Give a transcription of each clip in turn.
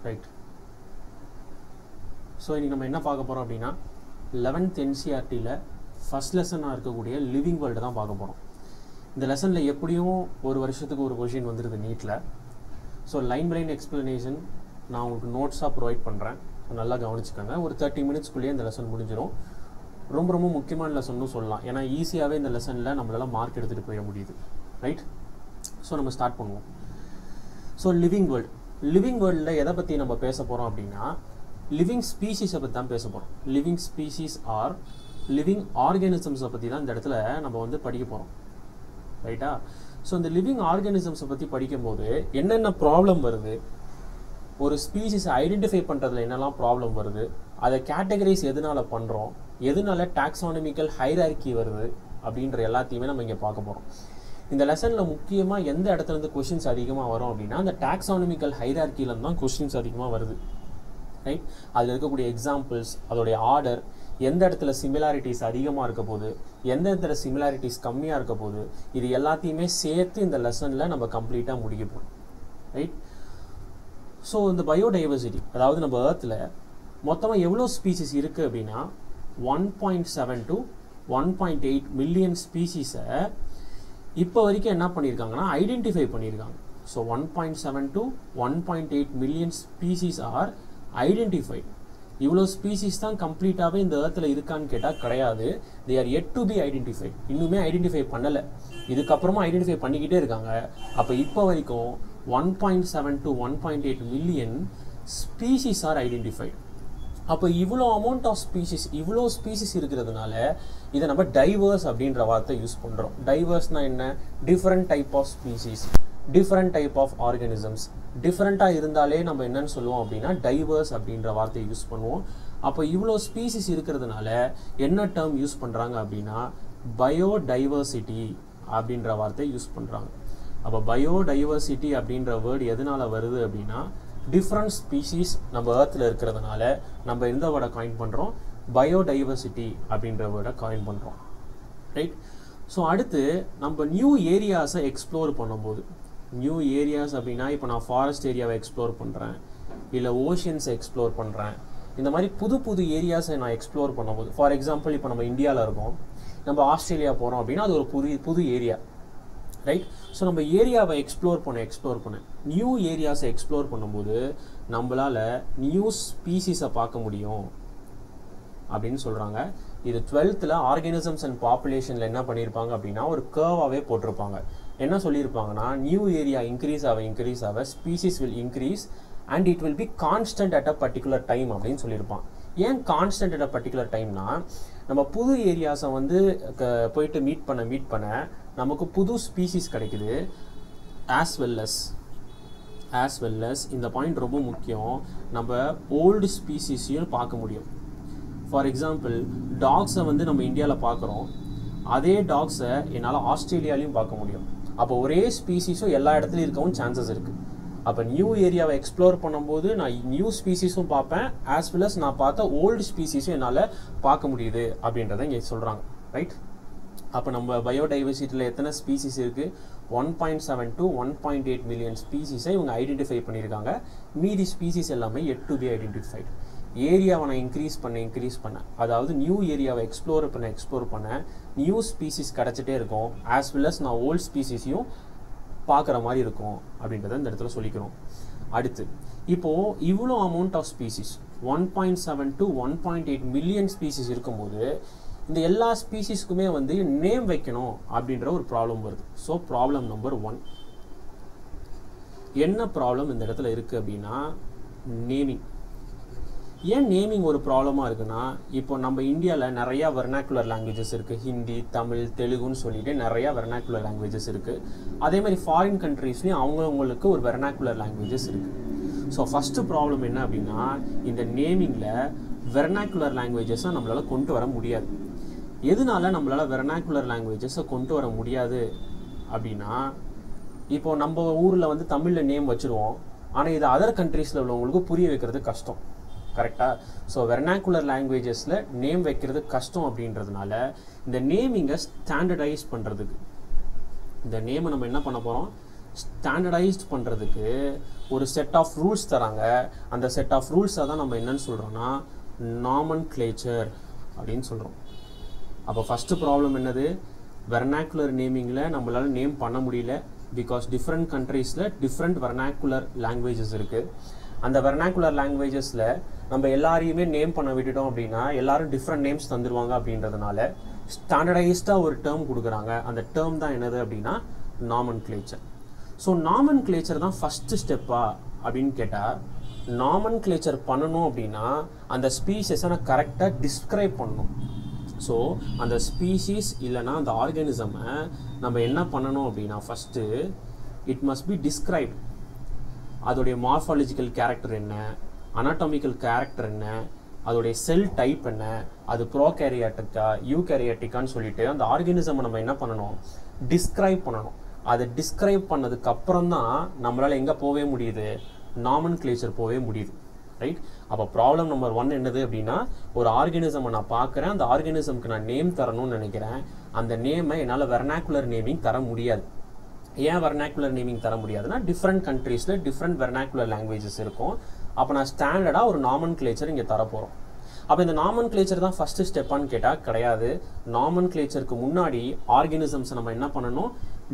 Right. So இன்றைக்கி நம்ம என்ன பார்க்க போகிறோம் அப்படின்னா 11th NCERTயில் ஃபஸ்ட் லெசனாக இருக்கக்கூடிய லிவிங் வேர்ல்டு தான் பார்க்க போகிறோம். இந்த லெசனில் எப்படியும் ஒரு வருஷத்துக்கு ஒரு கொஷின் வந்துடுது நீட்டில். So line by line explanation நான் உங்களுக்கு நோட்ஸாக ப்ரொவைட் பண்ணுறேன். நல்லா கவனிச்சுக்கோங்க. ஒரு 30 மினிட்ஸ்க்குள்ளேயே இந்த லெசன் முடிஞ்சிடும். ரொம்ப ரொம்ப முக்கியமான லெசன்னு சொல்லலாம். ஏன்னா ஈஸியாகவே இந்த லெசனில் நம்மளால் மார்க் எடுத்துகிட்டு போயிட முடியுது. ரைட். ஸோ நம்ம ஸ்டார்ட் பண்ணுவோம். ஸோ லிவிங் வேர்ல்டில் எதை பற்றி நம்ம பேச போகிறோம் அப்படின்னா லிவிங் ஸ்பீஷீஸை பற்றி தான் பேச போகிறோம். லிவிங் ஸ்பீஷீஸ் ஆர் லிவிங் ஆர்கானிசம்ஸை பற்றி தான் இந்த இடத்துல நம்ம வந்து படிக்க போகிறோம். ரைட்டா. ஸோ இந்த லிவிங் ஆர்கானிசம்ஸை பற்றி படிக்கும்போது என்னென்ன ப்ராப்ளம் வருது, ஒரு ஸ்பீஷீஸை ஐடென்டிஃபை பண்ணுறதுல என்னெல்லாம் ப்ராப்ளம் வருது, அதை கேட்டகரைஸ் எதனால் பண்ணுறோம், எதனால டாக்ஸானமிக்கல் ஹைரார்கி வருது அப்படின்ற எல்லாத்தையுமே நம்ம இங்கே பார்க்க போகிறோம். இந்த லெசனில் முக்கியமாக எந்த இடத்துலேருந்து கொஷின்ஸ் அதிகமாக வரும் அப்படின்னா அந்த டாக்ஸானமிக்கல் ஹைரார்கிலேருந்து தான் கொஷின்ஸ் அதிகமாக வருது. ரைட். அதில் இருக்கக்கூடிய எக்ஸாம்பிள்ஸ், அதோடைய ஆர்டர், எந்த இடத்துல சிமிலாரிட்டிஸ் அதிகமாக இருக்க போகுது, எந்த இடத்துல சிமிலாரிட்டிஸ் கம்மியாக இருக்க போகுது, இது எல்லாத்தையுமே சேர்த்து இந்த லெசனில் நம்ம கம்ப்ளீட்டாக முடிக்க போகிறோம். ரைட். ஸோ இந்த பயோடைவர்சிட்டி, அதாவது நம்ம ஏர்த்தில் மொத்தமாக எவ்வளோ ஸ்பீசிஸ் இருக்குது அப்படின்னா 1.7 to 1.8 மில்லியன் ஸ்பீசிஸை இப்போ வரைக்கும் என்ன பண்ணியிருக்காங்கன்னா ஐடென்டிஃபை பண்ணியிருக்காங்க. So 1.7 to 1.8 million species are identified. இவ்வளோ ஸ்பீசிஸ் தான் கம்ப்ளீட்டாகவே இந்த ஏர்த்தில் இருக்கான்னு கேட்டால் கிடையாது. They are yet to be identified. இன்னுமே ஐடென்டிஃபை பண்ணலை, இதுக்கப்புறமா ஐடென்டிஃபை பண்ணிக்கிட்டே இருக்காங்க. அப்போ இப்போ வரைக்கும் 1.7 to 1.8 million species are identified. அப்போ இவ்வளோ அமௌண்ட் ஆஃப் ஸ்பீசிஸ், இவ்வளோ ஸ்பீசிஸ் இருக்கிறதுனால இதை நம்ம டைவர்ஸ் அப்படின்ற வார்த்தை யூஸ் பண்ணுறோம். டைவர்ஸ்னால் என்ன? Different type of species, different type of organisms. டிஃப்ரெண்ட்டாக இருந்தாலே நம்ம என்னன்னு சொல்லுவோம் அப்படின்னா டைவர்ஸ் அப்படின்ற வார்த்தையை யூஸ் பண்ணுவோம். அப்போ இவ்வளோ ஸ்பீசிஸ் இருக்கிறதுனால என்ன டேர்ம் யூஸ் பண்ணுறாங்க அப்படின்னா பயோடைவர்சிட்டி அப்படின்ற வார்த்தையை யூஸ் பண்ணுறாங்க. அப்போ பயோடைவர்சிட்டி அப்படின்ற வேர்டு எதனால் வருது அப்படின்னா டிஃப்ரெண்ட் ஸ்பீஷீஸ் நம்ம ஏர்த்தில் இருக்கிறதுனால நம்ம எந்த வேர்டை காயின் பண்ணுறோம்? பயோடைவர்சிட்டி அப்படின்ற வேர்டை காயின் பண்ணுறோம். ரைட். ஸோ அடுத்து நம்ம நியூ ஏரியாஸை எக்ஸ்ப்ளோர் பண்ணும்போது, நியூ ஏரியாஸ் அப்படின்னா இப்போ நான் ஃபாரஸ்ட் ஏரியாவை எக்ஸ்ப்ளோர் பண்ணுறேன், இல்லை ஓஷன்ஸை எக்ஸ்ப்ளோர் பண்ணுறேன், இந்த மாதிரி புது புது ஏரியாஸை நான் எக்ஸ்ப்ளோர் பண்ணும்போது, ஃபார் எக்ஸாம்பிள் இப்போ நம்ம இந்தியாவில் இருக்கோம், நம்ம ஆஸ்திரேலியா போகிறோம் அப்படின்னா அது ஒரு புது ஏரியா. ரைட். ஸோ நம்ம ஏரியாவை எக்ஸ்ப்ளோர் பண்ண நியூ ஏரியாஸை எக்ஸ்ப்ளோர் பண்ணும்போது நம்மளால் நியூ ஸ்பீசிஸை பார்க்க முடியும் அப்படின்னு சொல்கிறாங்க. இது 12th ஆர்கானிசம்ஸ் அண்ட் பாப்புலேஷனில் என்ன பண்ணியிருப்பாங்க அப்படின்னா ஒரு கர்வாகவே போட்டிருப்பாங்க. என்ன சொல்லியிருப்பாங்கன்னா நியூ ஏரியா இன்க்ரீஸ் ஆக species will increase and it will be constant at a particular time அப்படின்னு சொல்லியிருப்பான். ஏன் கான்ஸ்டன்ட் அட் அ பர்டிகுலர் டைம்னா நம்ம புது ஏரியாஸை வந்து போயிட்டு மீட் பண்ண நமக்கு புது ஸ்பீசிஸ் கிடைக்குது. ஆஸ் வெல் அஸ் இந்த பாயிண்ட் ரொம்ப முக்கியம், நம்ம ஓல்டு ஸ்பீசிஸையும் பார்க்க முடியும். ஃபார் எக்ஸாம்பிள் டாக்ஸை வந்து நம்ம இந்தியாவில் பார்க்குறோம், அதே டாக்ஸை என்னால் ஆஸ்திரேலியாலையும் பார்க்க முடியும். அப்போ ஒரே ஸ்பீசிஸும் எல்லா இடத்துலையும் இருக்கவும் சான்சஸ் இருக்குது. அப்போ நியூ ஏரியாவை எக்ஸ்ப்ளோர் பண்ணும்போது நான் நியூ ஸ்பீசிஸும் பார்ப்பேன், ஆஸ் வெல் அஸ் நான் பார்த்த ஓல்டு ஸ்பீசிஸும் என்னால் பார்க்க முடியுது அப்படின்றத இங்கே சொல்கிறாங்க. ரைட். அப்போ நம்ம பயோடைவர்சிட்டியில் எத்தனை ஸ்பீசிஸ் இருக்குது? 1.7 to 1.8 மில்லியன் ஸ்பீசிஸை இவங்க ஐடென்டிஃபை பண்ணியிருக்காங்க. மீதி ஸ்பீசிஸ் எல்லாமே yet to be ஐடென்டிஃபைட். ஏரியாவை நான் இன்க்ரீஸ் பண்ண, அதாவது நியூ ஏரியாவை எக்ஸ்ப்ளோர் பண்ண நியூ ஸ்பீசிஸ் கிடச்சிட்டே இருக்கும், ஆஸ் வெல் அஸ் நான் ஓல்டு ஸ்பீசிஸையும் பார்க்குற மாதிரி இருக்கும் அப்படின்றத இந்த இடத்துல சொல்லிக்கிறோம். அடுத்து இப்போது இவ்வளோ amount of species 1.7 to 1.8 million species இருக்கும்போது இந்த எல்லா ஸ்பீசிஸ்க்குமே வந்து நேம் வைக்கணும் அப்படின்ற ஒரு ப்ராப்ளம் வருது. ஸோ ப்ராப்ளம் நம்பர் 1 என்ன ப்ராப்ளம் இந்த இடத்துல இருக்குது அப்படின்னா நேமிங். ஏன் நேமிங் ஒரு ப்ராப்ளமாக இருக்குன்னா இப்போ நம்ம இந்தியாவில் நிறையா வெர்னாக்குலர் லாங்குவேஜஸ் இருக்குது. ஹிந்தி, தமிழ், தெலுங்குன்னு சொல்லிட்டு நிறையா வெர்னாக்குலர் லாங்குவேஜஸ் இருக்குது. அதே மாதிரி ஃபாரின் கண்ட்ரீஸ்லேயும் அவங்கவுங்களுக்கு ஒரு வெர்னாக்குலர் லாங்குவேஜஸ் இருக்குது. ஸோ ஃபஸ்ட்டு ப்ராப்ளம் என்ன அப்படின்னா இந்த நேமிங்கில் வெர்னாக்குலர் லாங்குவேஜஸை நம்மளால் கொண்டு வர முடியாது. எதனால நம்மளால் வெர்னாக்குலர் லாங்குவேஜஸை கொண்டு வர முடியாது அப்படின்னா இப்போ நம்ம ஊரில் வந்து தமிழில் நேம் வச்சுருவோம், ஆனால் இது அதர் கண்ட்ரீஸில் உள்ளவங்களுக்கு புரிய வைக்கிறது கஷ்டம். கரெக்டாக? ஸோ வெர்னாக்குலர் லாங்குவேஜஸில் நேம் வைக்கிறது கஷ்டம் அப்படின்றதுனால இந்த நேமிங்கை ஸ்டாண்டர்டைஸ் பண்ணுறதுக்கு இந்த நேமை நம்ம என்ன பண்ண போகிறோம்? ஸ்டாண்டர்டைஸ்ட் பண்ணுறதுக்கு ஒரு செட் ஆஃப் ரூல்ஸ் தராங்க. அந்த செட் ஆஃப் ரூல்ஸை தான் நம்ம என்னன்னு சொல்கிறோன்னா நாமன்க்ளேச்சர் அப்படின்னு சொல்கிறோம். அப்போ ஃபஸ்ட்டு ப்ராப்ளம் என்னது, வெர்னாக்குலர் நேமிங்கில் நம்மளால் நேம் பண்ண முடியல. பிகாஸ் டிஃப்ரெண்ட் கண்ட்ரீஸில் டிஃப்ரெண்ட் வெர்னாக்குலர் லாங்குவேஜஸ் இருக்குது. அந்த வெர்னாக்குலர் லாங்குவேஜஸில் நம்ம எல்லாரையுமே நேம் பண்ண விட்டுட்டோம் அப்படின்னா எல்லாரும் டிஃப்ரெண்ட் நேம்ஸ் தந்துடுவாங்க. அப்படின்றதுனால ஸ்டாண்டர்டைஸ்டாக ஒரு டேர்ம் கொடுக்குறாங்க. அந்த டேர்ம் தான் என்னது அப்படின்னா நாமன்க்ளேச்சர். ஸோ நாமன்க்ளேச்சர் தான் ஃபஸ்ட்டு ஸ்டெப்பா அப்படின்னு கேட்டால், நாமன்க்ளேச்சர் பண்ணணும் அப்படின்னா அந்த ஸ்பீஷஸை நான் கரெக்டாக டிஸ்கிரைப் பண்ணணும். ஸோ அந்த ஸ்பீஷீஸ் இல்லைனா அந்த ஆர்கானிசமை நம்ம என்ன பண்ணணும் அப்படின்னா first it must B describe. அதோடைய மார்ஃபாலஜிக்கல் கேரக்டர் என்ன, அனாட்டமிக்கல் கேரக்டர் என்ன, அதோடைய செல் டைப் என்ன, அது ப்ரோகேரியாட்டிக்கா யூகேரியாட்டிக்கான்னு சொல்லிட்டு அந்த ஆர்கானிசமை நம்ம என்ன பண்ணணும், டிஸ்கிரைப் பண்ணணும். அதை டிஸ்கிரைப் பண்ணதுக்கு அப்புறம் தான் நம்மளால் எங்கே போகவே முடியுது, நாமன்க்ளேச்சர் போகவே முடியுது. ரைட்? அப்போ ப்ராப்ளம் நம்பர் 1 என்னது அப்படின்னா, ஒரு ஆர்கானிசமை நான் பார்க்குறேன், அந்த ஆர்கானிசம்க்கு நான் நேம் தரணும்னு நினைக்கிறேன். அந்த நேமை என்னால் வெர்னாக்குலர் நேமிங் தர முடியாது. ஏன் வெர்னாக்குலர் நேமிங் தர முடியாதுன்னா, டிஃப்ரெண்ட் கண்ட்ரீஸில் டிஃப்ரெண்ட் வெர்னாக்குலர் லாங்குவேஜஸ் இருக்கும். அப்போ நான் ஸ்டாண்டர்டாக ஒரு நாமன்க்ளேச்சர் இங்கே தரப்போகிறோம். அப்போ இந்த நாமன்க்ளேச்சர் தான் ஃபஸ்ட்டு ஸ்டெப்பான்னு கேட்டால் கிடையாது. நாமன்க்ளேச்சருக்கு முன்னாடி ஆர்கானிசம்ஸை நம்ம என்ன பண்ணணும்,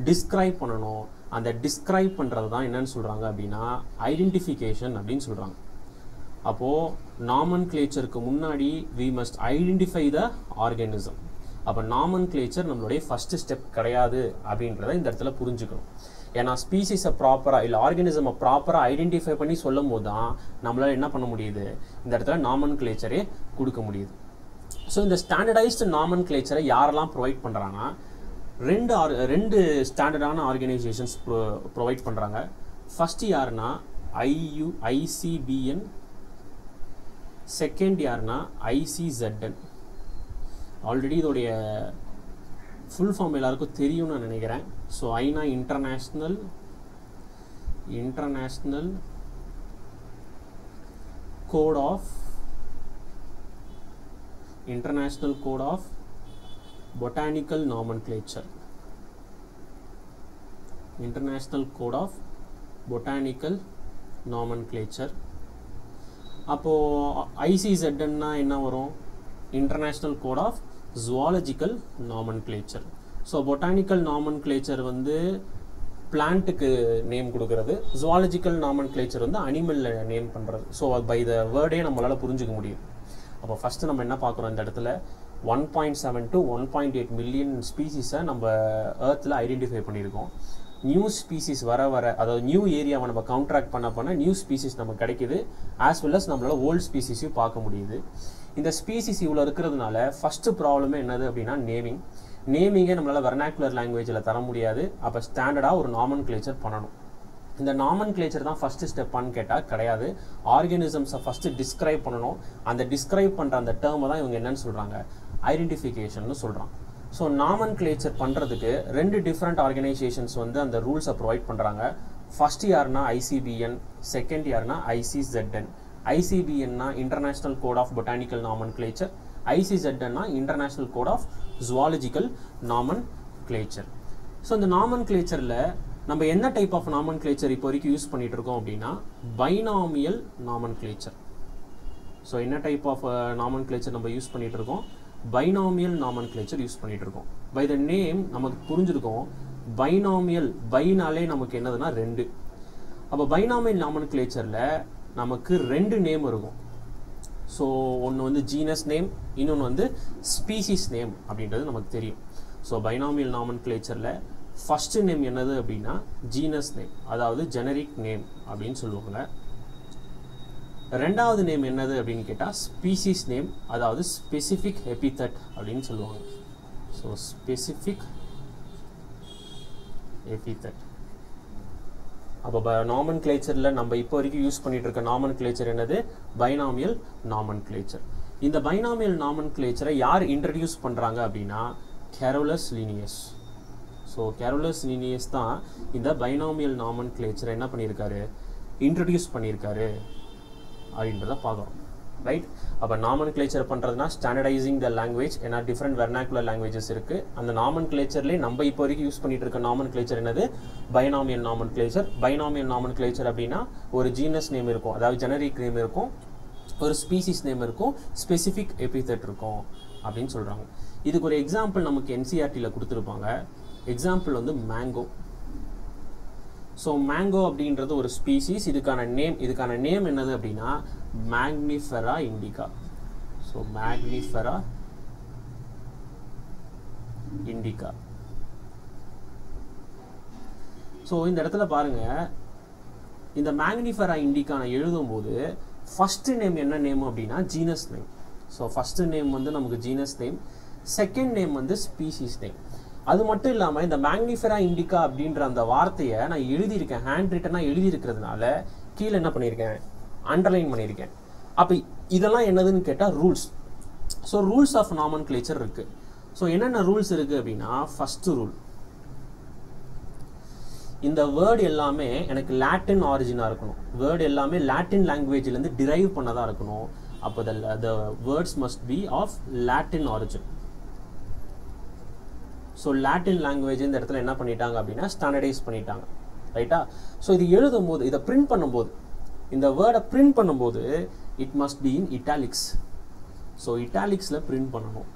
டிஸ்கிரைப் பண்ணணும். அந்த டிஸ்கிரைப் பண்ணுறது தான் என்னன்னு சொல்கிறாங்க அப்படின்னா ஐடென்டிஃபிகேஷன் அப்படின்னு சொல்கிறாங்க. அப்போது நாமன்க்ளேச்சருக்கு முன்னாடி we must identify the organism. அப்போ நாமன்க்ளேச்சர் நம்மளுடைய ஃபஸ்ட்டு ஸ்டெப் கிடையாது அப்படின்றத இந்த இடத்துல புரிஞ்சுக்கணும். ஏன்னா ஸ்பீசிஸை ப்ராப்பராக இல்லை ஆர்கானிசமை ப்ராப்பராக ஐடென்டிஃபை பண்ணி சொல்லும் போது தான் நம்மளால் என்ன பண்ண முடியுது, இந்த இடத்துல நாமன்க்ளேச்சரே கொடுக்க முடியுது. ஸோ இந்த ஸ்டாண்டர்டைஸ்டு நாமன்க்ளேச்சரை யாரெல்லாம் ப்ரொவைட் பண்ணுறாங்கன்னா, ரெண்டு ஸ்டாண்டர்டான ஆர்கனைசேஷன்ஸ் ப்ரொவைட் பண்ணுறாங்க. ஃபஸ்ட்டு யாருன்னா ICBN, செகண்ட் யாருன்னா ICZN. ஆல்ரெடி இதோடைய ஃபுல் ஃபார்ம் எல்லாருக்கும் தெரியும்னு நினைக்கிறேன். ஸோ ஐனா international code of botanical nomenclature. International code of botanical nomenclature. அப்போது ICZன்னா என்ன வரும், international code of zoological nomenclature. So botanical nomenclature வந்து பிளான்ட்டுக்கு நேம் கொடுக்கறது, ஜுவாலஜிக்கல் நாமன்க்ளேச்சர் வந்து அனிமலில் நேம் பண்ணுறது. ஸோ பை த வேர்டே நம்மளால் புரிஞ்சுக்க முடியும். அப்போ ஃபஸ்ட்டு நம்ம என்ன பார்க்குறோம், இந்த இடத்துல 1.7 to 1.8 மில்லியன் ஸ்பீசிஸை நம்ம ஏர்த்தில் ஐடென்டிஃபை பண்ணியிருக்கோம். நியூ ஸ்பீசிஸ் வர அதாவது நியூ ஏரியாவை நம்ம கவுண்ட்ராக்ட் பண்ண நியூ ஸ்பீசிஸ் நமக்கு கிடைக்குது. ஆஸ் வெல் அஸ் நம்மளால் ஓல்டு ஸ்பீசிஸையும் பார்க்க முடியுது. இந்த ஸ்பீசிஸ் இவ்வளோ இருக்கிறதுனால ஃபஸ்ட்டு ப்ராப்ளமே என்னது அப்படின்னா நேமிங்கே நம்மளால் வெர்னாக்குலர் லாங்குவேஜில் தர முடியாது. அப்போ ஸ்டாண்டர்டாக ஒரு நாமன்க்ளேச்சர் பண்ணணும். இந்த நாமன்க்ளேச்சர் தான் ஃபஸ்ட்டு ஸ்டெப்பான்னு கேட்டால் கிடையாது. ஆர்கானிசம்ஸை ஃபஸ்ட்டு டிஸ்கிரைப் பண்ணணும். அந்த டிஸ்கிரைப் பண்ணுற அந்த டேர்மை தான் இவங்க என்னன்னு சொல்கிறாங்க, ஐடென்டிஃபிகேஷன் சொல்கிறாங்க. ஸோ நாமன்க்ளேச்சர் பண்ணுறதுக்கு 2 டிஃப்ரெண்ட் ஆர்கனைசேஷன்ஸ் வந்து அந்த ரூல்ஸை ப்ரொவைட் பண்ணுறாங்க. ஃபஸ்ட்டு யாருன்னா ICBN, செகண்ட் யாருன்னா ICZN. ICBNனா international code of botanical nomenclature, ICZNனா international code of zoological nomenclature. So இந்த நாமன்க்ளேச்சரில் நம்ம என்ன டைப் ஆஃப் நாமன்க்ளேச்சர் இப்போ வரைக்கும் யூஸ் பண்ணிகிட்டு இருக்கோம் அப்படின்னா பைனாமியல் நாமன்க்ளேச்சர். ஸோ என்ன டைப் ஆஃப் நாமன்க்ளேச்சர் நம்ம யூஸ் பண்ணிகிட்டு இருக்கோம், பைனாமியல் நாமன்க்ளேச்சர் யூஸ் பண்ணிகிட்டு இருக்கோம். பை த நேம் நமக்கு புரிஞ்சிருக்கோம், பைனாமியல், பைனாலே நமக்கு என்னதுன்னா 2. அப்போ பைனாமியல் நாமன்க்ளேச்சரில் நமக்கு 2 நேம் இருக்கும். ஸோ ஒன்று வந்து ஜீனஸ் நேம், இன்னொன்று வந்து ஸ்பீசிஸ் நேம் அப்படின்றது நமக்கு தெரியும். ஸோ பைனாமியல் நாமன்க்ளேச்சரில் ஃபஸ்ட்டு நேம் என்னது அப்படின்னா ஜீனஸ் நேம், அதாவது ஜெனரிக் நேம் அப்படின்னு சொல்லுவாங்க. ரெண்டாவது நேம் என்னது அப்படின்னு கேட்டால் ஸ்பீசிஸ் நேம், அதாவது ஸ்பெசிஃபிக் எபித்தட் அப்படின்னு சொல்லுவாங்க. So specific epithet. அப்போ நாமன்க்ளேச்சரில் நம்ம இப்போ வரைக்கும் யூஸ் பண்ணிட்டு இருக்க நாமன்க்ளேச்சர் என்னது, பைனாமியல் நாமன்க்ளேச்சர். இந்த பைனாமியல் நாமன்க்ளேச்சரை யார் இன்ட்ரடியூஸ் பண்ணுறாங்க அப்படின்னா கேரோலஸ் லினியஸ். ஸோ கேரோலஸ் லினியஸ் தான் இந்த பைனாமியல் நாமன்க்ளேச்சரை என்ன பண்ணியிருக்காரு, இன்ட்ரடியூஸ் பண்ணியிருக்காரு அப்படின்றத பார்க்குறோம். ரைட். அப்போ நாமன்கிளேச்சர் பண்ணுறதுனா ஸ்டாண்டர்டைசிங் த லாங்குவேஜ். ஏன்னா டிஃப்ரெண்ட் வெர்னாக்குலர் லாங்குவேஜஸ் இருக்குது. அந்த நாமன்கிளேச்சர்லேயே நம்ம இப்போ வரைக்கும் யூஸ் பண்ணிட்டு இருக்க நாமன்கிளேச்சர் என்னது? Binomial nomenclature. பைனாமியல் நாமன்கிளேச்சர் அப்படின்னா ஒரு ஜீனஸ் நேம் இருக்கும், அதாவது ஜெனரிக் நேம் இருக்கும், ஒரு ஸ்பீசிஸ் நேம் இருக்கும், ஸ்பெசிஃபிக் எபிதெட் இருக்கும் அப்படின்னு சொல்கிறாங்க. இதுக்கு ஒரு எக்ஸாம்பிள் நமக்கு என்சிஆர்டியில் கொடுத்துருப்பாங்க. எக்ஸாம்பிள் வந்து மேங்கோ. ஸோ மேங்கோ அப்படின்றது ஒரு ஸ்பீசிஸ். இதுக்கான நேம் என்னது அப்படின்னா மேக்னிஃபெரா இண்டிகா. ஸோ மேக்னிஃபெரா இண்டிகா. ஸோ இந்த இடத்துல பாருங்க, இந்த மேக்னிஃபெரா இண்டிகா நான் எழுதும்போது ஃபர்ஸ்ட் நேம் என்ன நேம் அப்படின்னா genus name. So first name வந்து நமக்கு ஜீனஸ் நேம், செகண்ட் நேம் வந்து ஸ்பீசிஸ் நேம். அது மட்டும் இல்லாமல் இந்த மேக்னிஃபெரா இண்டிகா அப்படின்ற அந்த வார்த்தையை நான் எழுதியிருக்கேன், ஹேண்ட் ரிட்டனாக எழுதியிருக்கிறதுனால கீழே என்ன பண்ணியிருக்கேன்? அண்டர்லைன் பண்ணியிருக்கேன். அப்போ இதெல்லாம் என்னதுன்னு கேட்டால் rules. So rules of nomenclature இருக்குது. ஸோ என்னென்ன ரூல்ஸ் இருக்குது அப்படின்னா, ஃபஸ்ட்டு ரூல், இந்த வேர்டு எல்லாமே எனக்கு லாட்டின் ஆரிஜினாக இருக்கணும். வேர்டு எல்லாமே லாட்டின் லாங்குவேஜ்லேருந்து டிரைவ் பண்ணதாக இருக்கணும். அப்போ the words must be of Latin origin. So Latin language இந்த இடத்துல என்ன பண்ணிட்டாங்க அப்படின்னா ஸ்டாண்டர்டைஸ் பண்ணிட்டாங்க. ரைட்டா? ஸோ இது எழுதும் போது, இதை பிரிண்ட் பண்ணும்போது, இந்த வேர்டை பிரிண்ட் பண்ணும்போது it must be in italics. So இட்டாலிக்ஸில் பிரிண்ட் பண்ணணும்.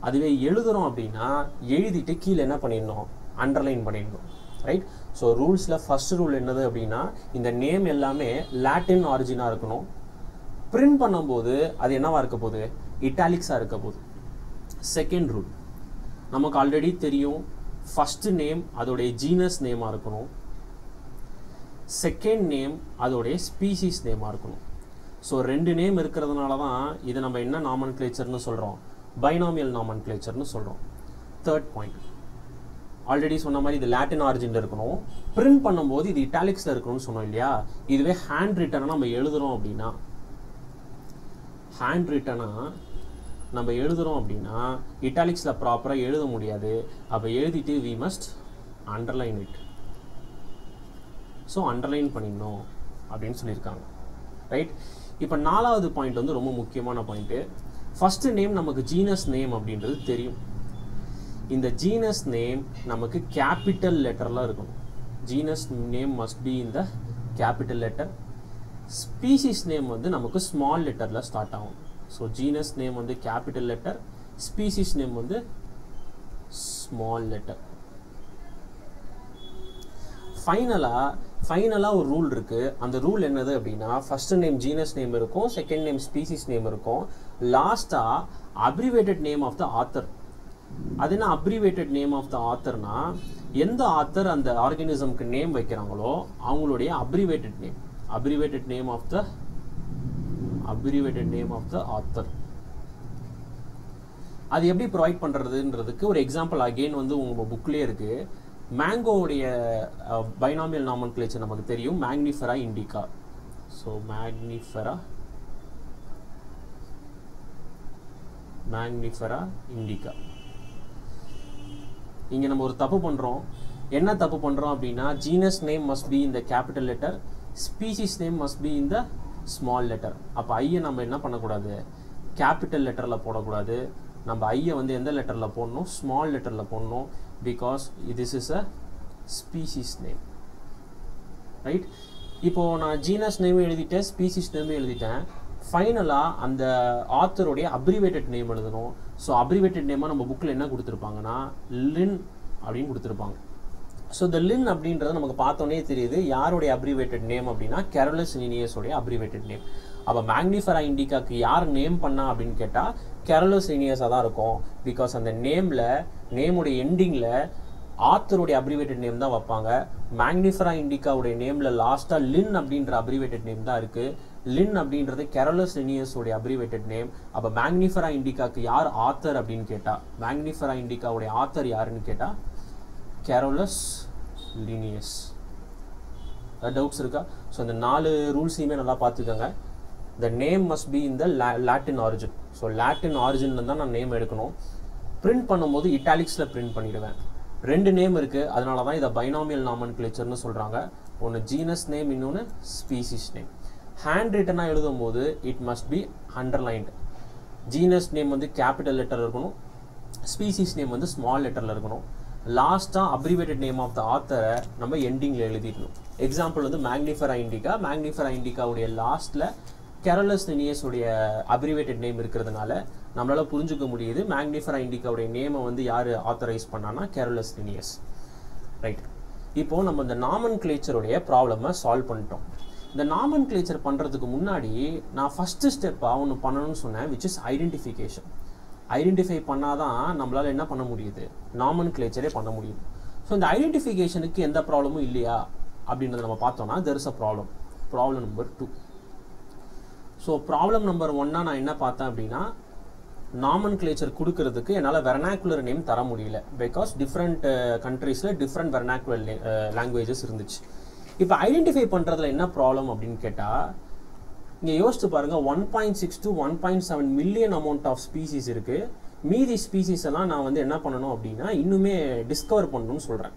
அதுவே எழுதுகிறோம் அப்படின்னா எழுதிட்டு கீழே என்ன பண்ணிடணும்? அண்டர்லைன் பண்ணிடணும். ரைட்? ஸோ ரூல்ஸில் ஃபர்ஸ்ட் ரூல் என்னது அப்படின்னா, இந்த நேம் எல்லாமே லாட்டின் ஆரிஜினாக இருக்கணும். பிரிண்ட் பண்ணும்போது அது என்னவா இருக்க போகுது? இட்டாலிக்ஸாக இருக்க போகுது. செகண்ட் ரூல், நமக்கு ஆல்ரெடி தெரியும், ஃபர்ஸ்ட் நேம் அதோடைய ஜீனஸ் நேமாக இருக்கணும், செகண்ட் நேம் அதோடைய ஸ்பீசிஸ் நேமாக இருக்கணும். ஸோ ரெண்டு நேம் இருக்கிறதுனால தான் இதை நம்ம என்ன நாமன்கிளேச்சர்னு சொல்கிறோம்? பைனாமியல் நாமன்கிளேச்சர்னு சொல்கிறோம். தேர்ட் பாயிண்ட், ஆல்ரெடி சொன்ன மாதிரி இது லாட்டின் ஆரிஜினில் இருக்கணும். பிரிண்ட் பண்ணும்போது இது இட்டாலிக்ஸில் இருக்கணும்னு சொன்னோம் இல்லையா? இதுவே ஹேண்ட் ரிட்டனாக நம்ம எழுதுகிறோம் அப்படின்னா, ஹேண்ட் ரிட்டனாக நம்ம எழுதுகிறோம் அப்படின்னா இட்டாலிக்ஸில் ப்ராப்பராக எழுத முடியாது. அப்போ எழுதிட்டு we must underline it. So underline பண்ணிடணும் அப்படின்னு சொல்லியிருக்காங்க. ரைட்? இப்போ நாலாவது பாயிண்ட் வந்து ரொம்ப முக்கியமான பாயிண்ட்டு. ஃபஸ்ட்டு நேம் நமக்கு ஜீனஸ் நேம் அப்படின்றது தெரியும். இந்த ஜீனஸ் நேம் நமக்கு கேபிட்டல் லெட்டரில் இருக்கணும். Genus name must be in the capital letter. Species name வந்து நமக்கு ஸ்மால் லெட்டரில் ஸ்டார்ட் ஆகும். ஸோ ஜீனஸ் நேம் வந்து கேபிட்டல் லெட்டர், ஸ்பீசிஸ் நேம் வந்து ஸ்மால் லெட்டர். ஃபைனலாக ஒரு ரூல் இருக்குது. அந்த ரூல் என்னது அப்படின்னா, ஃபர்ஸ்ட் நேம் ஜீனஸ் நேம் இருக்கும், செகண்ட் நேம் ஸ்பீசிஸ் நேம் இருக்கும், லாஸ்ட்டாக abbreviated name of the author. அது என்ன அப்ரிவேட்டட் நேம் ஆஃப் த ஆத்தர்னா, எந்த ஆத்தர் அந்த ஆர்கானிசம்க்கு நேம் வைக்கிறாங்களோ அவங்களுடைய abbreviated name, abbreviated name of the author. அது எப்படி ப்ரொவைட் பண்ணுறதுன்றதுக்கு ஒரு எக்ஸாம்பிள் அகெயின் வந்து உங்கள் புக்லேயே இருக்குது. மேங்கோவுடைய பைனாமியல் நாமன்கிளேச்சர் நமக்கு தெரியும், மேக்னிஃபெரா இண்டிகா. ஸோ மேக்னிஃபெரா இண்டிகா. இங்கே நம்ம ஒரு தப்பு பண்ணுறோம். என்ன தப்பு பண்ணுறோம் அப்படின்னா, genus name must be in the capital letter, species name must be in the small letter. அப்போ ஐயை நம்ம என்ன பண்ணக்கூடாது? கேபிட்டல் லெட்டரில் போடக்கூடாது. நம்ம ஐயை வந்து எந்த லெட்டரில் போடணும்? ஸ்மால் லெட்டரில் போடணும். Because this is a species name. Right? இப்போது நான் ஜீனஸ் நேமும் எழுதிட்டேன், ஸ்பீசிஸ் நேமும் எழுதிட்டேன். ஃபைனலாக அந்த ஆத்தருடைய அப்ரிவேட்டட் நேம் எழுதணும். ஸோ அப்ரிவேட்டட் நேமாக நம்ம புக்கில் என்ன கொடுத்துருப்பாங்கன்னா லின் அப்படின்னு கொடுத்துருப்பாங்க. ஸோ இந்த லின் அப்படின்றது நமக்கு பார்த்தோன்னே தெரியுது யாருடைய அப்ரிவேட்டட் நேம் அப்படின்னா கேரோலஸ் லினியஸோடைய அப்ரிவேட்டட் நேம். அப்போ மேக்னிஃபெரா இண்டிகாக்கு யார் நேம் பண்ணா அப்படின்னு கேட்டால் கேரோலஸ் லினியஸாக தான் இருக்கும். பிகாஸ் அந்த நேமுடைய எண்டிங்கில் ஆத்தருடைய அப்ரிவேட்டட் நேம் தான் வைப்பாங்க. மேக்னிஃபெரா இண்டிகாவுடைய நேமில் லாஸ்ட்டாக லின் அப்படின்ற அப்ரிவேட்டட் நேம் தான் இருக்குது. லின் அப்படின்றது கேரோலஸ் லினியஸோடைய அப்ரிவேட்டட் நேம். அப்போ மேக்னிஃபெரா இண்டிகாக்கு யார் ஆத்தர் அப்படின்னு கேட்டால், மேக்னிஃபெரா இண்டிகாவுடைய ஆத்தர் யாருன்னு கேட்டால் கேரோலஸ் லினியஸ். டவுட்ஸ் இருக்கா? ஸோ இந்த 4 ரூல்ஸையுமே நல்லா பார்த்துக்கோங்க. The name must be in the Latin origin. So Latin ஆரிஜினில் தான் நான் நேம் எடுக்கணும். பிரிண்ட் பண்ணும்போது இட்டாலிக்ஸில் பிரிண்ட் பண்ணிடுவேன். 2 நேம் இருக்குது, அதனால தான் இதை பைனாமியல் நாமன்கிளேச்சர்னு சொல்கிறாங்க. ஒன்று ஜீனஸ் நேம், இன்னொன்று ஸ்பீசிஸ் நேம். ஹேண்ட் ரிட்டனாக எழுதும் போது it must B underlined. Genus name வந்து கேபிட்டல் லெட்டர் இருக்கணும், ஸ்பீசிஸ் நேம் வந்து ஸ்மால் லெட்டரில் இருக்கணும். லாஸ்ட்டாக அப்ரிவேட்டட் நேம் ஆஃப் த ஆத்தரை நம்ம எண்டிங்கில் எழுதிடணும். எக்ஸாம்பிள் வந்து மேக்னிஃபெரா இண்டிகா. மேக்னிஃபெரா இண்டிகாவுடைய லாஸ்ட்டில் கேரலஸ் லினியஸுடைய அப்ரிவேட்டட் நேம் இருக்கிறதுனால நம்மளால் புரிஞ்சுக்க முடியுது மேக்னிஃபெரா இண்டிகாவுடைய நேமை வந்து யார் ஆத்தரைஸ் பண்ணான்னா கேரலஸ் லினியஸ். ரைட். இப்போது நம்ம இந்த நாமன்க்ளேச்சருடைய ப்ராப்ளமை சால்வ் பண்ணிட்டோம். இந்த நாமன்க்ளேச்சர் பண்ணுறதுக்கு முன்னாடி நான் ஃபஸ்ட்டு ஸ்டெப்பாக ஒன்று பண்ணணும்னு சொன்னேன், விச் இஸ் ஐடென்டிஃபிகேஷன். ஐடென்டிஃபை பண்ணால் தான் நம்மளால் என்ன பண்ண முடியுது, நாமன்க்ளேச்சரே பண்ண முடியுது. ஸோ இந்த ஐடென்டிஃபிகேஷனுக்கு எந்த ப்ராப்ளமும் இல்லையா அப்படின்றத நம்ம பார்த்தோன்னா there is a problem. Problem number 2. So problem number 1 நான் என்ன பார்த்தேன் அப்படின்னா, நாமன்க்ளேச்சர் கொடுக்கறதுக்கு என்னால் வெர்னாக்குலர் நேம் தர முடியல. பிகாஸ் டிஃப்ரெண்ட் கண்ட்ரீஸில் டிஃப்ரெண்ட் வெர்னாக்குலர் லாங்குவேஜஸ் இருந்துச்சு. இப்போ ஐடென்டிஃபை பண்ணுறதுல என்ன ப்ராப்ளம் அப்படின்னு கேட்டால், இங்கே யோசிச்சு பாருங்கள், 1.6 to 1.7 million amount of species இருக்குது. மீதி ஸ்பீசிஸ் எல்லாம் நான் வந்து என்ன பண்ணணும் அப்படின்னா இன்னுமே டிஸ்கவர் பண்ணணும்னு சொல்கிறேன்.